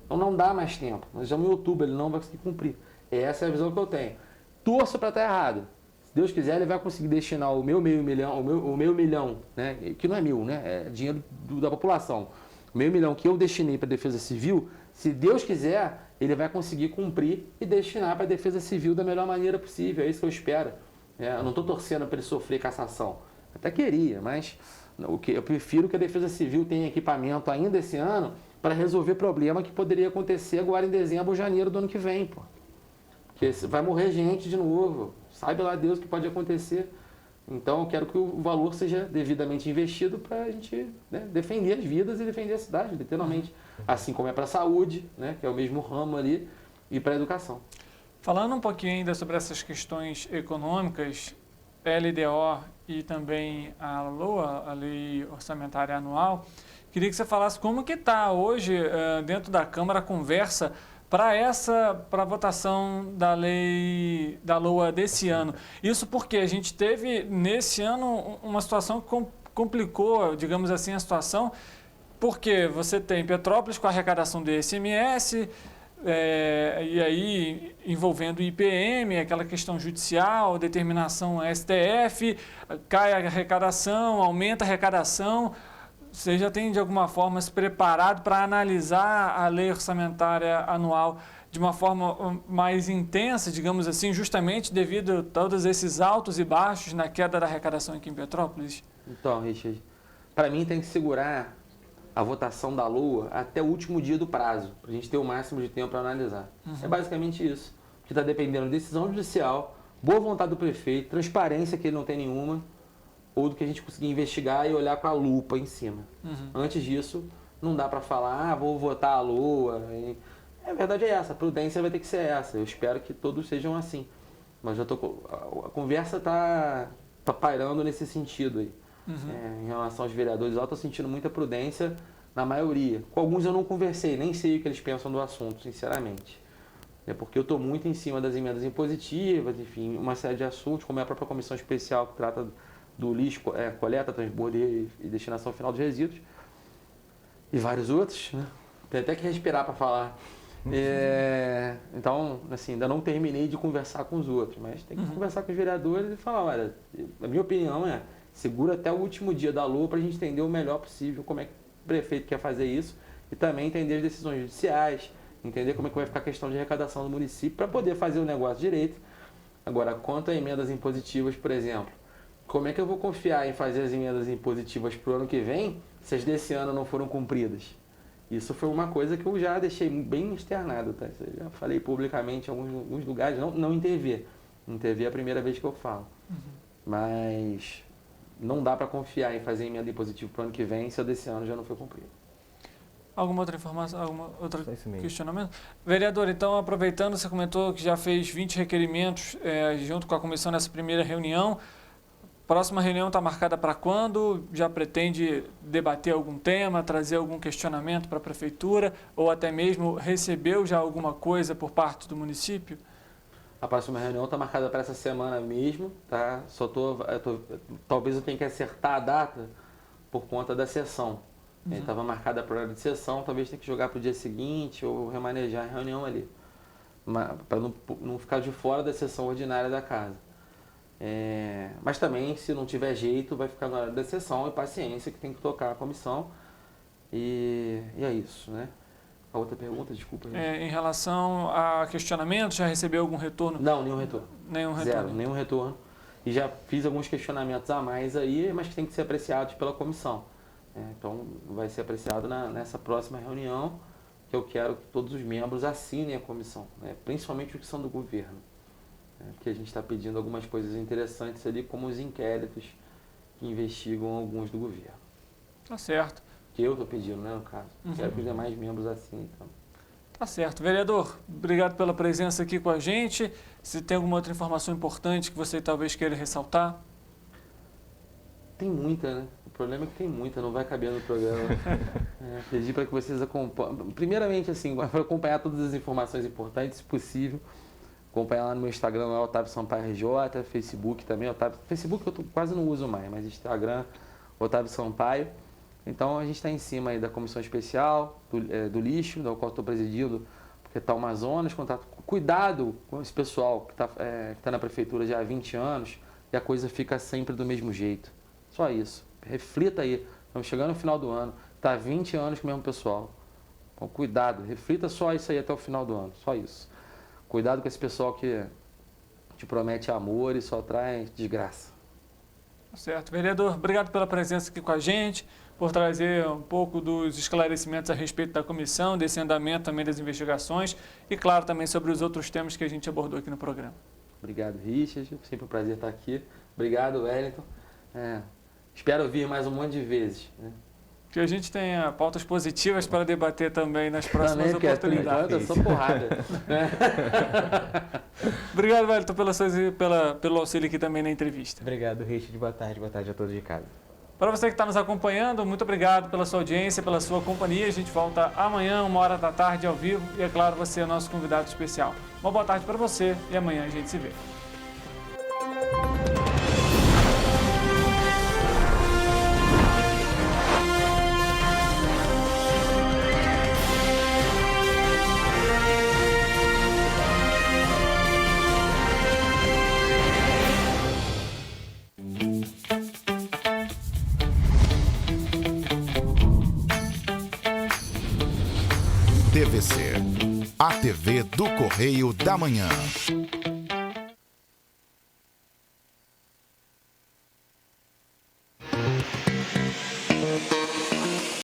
Então não dá mais tempo, nós estamos em outubro, ele não vai conseguir cumprir. Essa é a visão que eu tenho. Torço para estar errado. Se Deus quiser, ele vai conseguir destinar o meu meio milhão, o meu milhão, né, que não é meu, né, é dinheiro da população. O meio milhão que eu destinei para a Defesa Civil, se Deus quiser, ele vai conseguir cumprir e destinar para a Defesa Civil da melhor maneira possível. É isso que eu espero. Eu não estou torcendo para ele sofrer cassação. Até queria, mas eu prefiro que a Defesa Civil tenha equipamento ainda esse ano para resolver problema que poderia acontecer agora em dezembro ou janeiro do ano que vem. Pô. Porque vai morrer gente de novo. Sabe lá Deus o que pode acontecer. Então eu quero que o valor seja devidamente investido para a gente, né, defender as vidas e defender a cidade, literalmente. Assim como é para a saúde, né, que é o mesmo ramo ali, e para a educação. Falando um pouquinho ainda sobre essas questões econômicas, LDO e também a LOA, a Lei Orçamentária Anual, queria que você falasse como que está hoje dentro da Câmara a conversa para a votação da lei da LOA desse ano. Isso porque a gente teve, nesse ano, uma situação que complicou, digamos assim, a situação, porque você tem Petrópolis com a arrecadação do ICMS, e aí envolvendo o IPM, aquela questão judicial, determinação STF, cai a arrecadação, aumenta a arrecadação. Você já tem, de alguma forma, se preparado para analisar a lei orçamentária anual de uma forma mais intensa, digamos assim, justamente devido a todos esses altos e baixos na queda da arrecadação aqui em Petrópolis? Então, Richard, para mim tem que segurar a votação da LOA até o último dia do prazo, para a gente ter o máximo de tempo para analisar. É basicamente isso, que está dependendo de decisão judicial, boa vontade do prefeito, transparência que ele não tem nenhuma, ou do que a gente conseguir investigar e olhar com a lupa em cima. Antes disso, não dá para falar, vou votar a LOA. A verdade é essa, a prudência vai ter que ser essa. Eu espero que todos sejam assim. Mas a conversa está pairando nesse sentido aí. Em relação aos vereadores, eu estou sentindo muita prudência na maioria. Com alguns eu não conversei, nem sei o que eles pensam do assunto, sinceramente. Porque eu estou muito em cima das emendas impositivas, enfim, uma série de assuntos, como é a própria comissão especial que trata do lixo, coleta, transbordo e destinação final dos resíduos, e vários outros, né? Tem até que respirar para falar. Então, assim, ainda não terminei de conversar com os outros, mas tem que conversar com os vereadores e falar, olha, a minha opinião é, segura até o último dia da LOA para a gente entender o melhor possível como é que o prefeito quer fazer isso e também entender as decisões judiciais, entender como é que vai ficar a questão de arrecadação do município para poder fazer o negócio direito. Agora, quanto a emendas impositivas, por exemplo, como é que eu vou confiar em fazer as emendas impositivas para o ano que vem se as desse ano não foram cumpridas? Isso foi uma coisa que eu já deixei bem externado, tá? Eu já falei publicamente em alguns lugares, não em TV. Em TV é a primeira vez que eu falo. Mas não dá para confiar em fazer emenda impositiva para o ano que vem se a desse ano já não foi cumprida. Alguma outra informação, algum outro questionamento? Vereador, então, aproveitando, você comentou que já fez 20 requerimentos junto com a comissão nessa primeira reunião próxima reunião está marcada para quando? Já pretende debater algum tema, trazer algum questionamento para a Prefeitura ou até mesmo recebeu já alguma coisa por parte do município? A próxima reunião está marcada para essa semana mesmo, tá? Talvez eu tenha que acertar a data por conta da sessão. Estava marcada para a hora de sessão, talvez tenha que jogar para o dia seguinte ou remanejar a reunião ali, para não ficar de fora da sessão ordinária da casa. Mas também, se não tiver jeito, vai ficar na hora da sessão e paciência que tem que tocar a comissão. E é isso, né? A outra pergunta, desculpa. Em relação a questionamento, já recebeu algum retorno? Não, nenhum retorno. Nenhum retorno? Zero, nenhum retorno. E já fiz alguns questionamentos a mais aí, mas que tem que ser apreciados pela comissão. Então, vai ser apreciado nessa próxima reunião, que eu quero que todos os membros assinem a comissão, né? Principalmente os que são do governo. Porque a gente está pedindo algumas coisas interessantes ali, como os inquéritos que investigam alguns do governo. Tá certo. Que eu estou pedindo, né, no caso. Quero que os demais membros assinem também. Tá certo. Vereador, obrigado pela presença aqui com a gente. Se tem alguma outra informação importante que você talvez queira ressaltar? Tem muita, né? O problema é que tem muita, não vai caber no programa. Pedir para que vocês acompanhem. Primeiramente, assim, para acompanhar todas as informações importantes, se possível. Acompanhar lá no meu Instagram, lá, Otávio Sampaio RJ, Facebook também. Facebook eu quase não uso mais, mas Instagram, Otávio Sampaio. Então a gente está em cima aí da comissão especial, do lixo, da qual estou presidindo, porque está o Amazonas, cuidado com esse pessoal que tá na prefeitura já há 20 anos e a coisa fica sempre do mesmo jeito. Só isso. Reflita aí. Estamos chegando no final do ano, está há 20 anos com o mesmo pessoal. Então, cuidado, reflita só isso aí até o final do ano, só isso. Cuidado com esse pessoal que te promete amor e só traz desgraça. Certo. Vereador, obrigado pela presença aqui com a gente, por trazer um pouco dos esclarecimentos a respeito da comissão, desse andamento também das investigações e, claro, também sobre os outros temas que a gente abordou aqui no programa. Obrigado, Richard. Sempre um prazer estar aqui. Obrigado, Wellington. Espero vir mais um monte de vezes, né? Que a gente tenha pautas positivas para debater também nas próximas oportunidades. Eu sou porrada. Obrigado, Wellington, pelo auxílio aqui também na entrevista. Obrigado, Richard. Boa tarde a todos de casa. Para você que está nos acompanhando, muito obrigado pela sua audiência, pela sua companhia. A gente volta amanhã, 13h, ao vivo. E, é claro, você é nosso convidado especial. Uma boa tarde para você e amanhã a gente se vê. TVC, a TV do Correio da Manhã.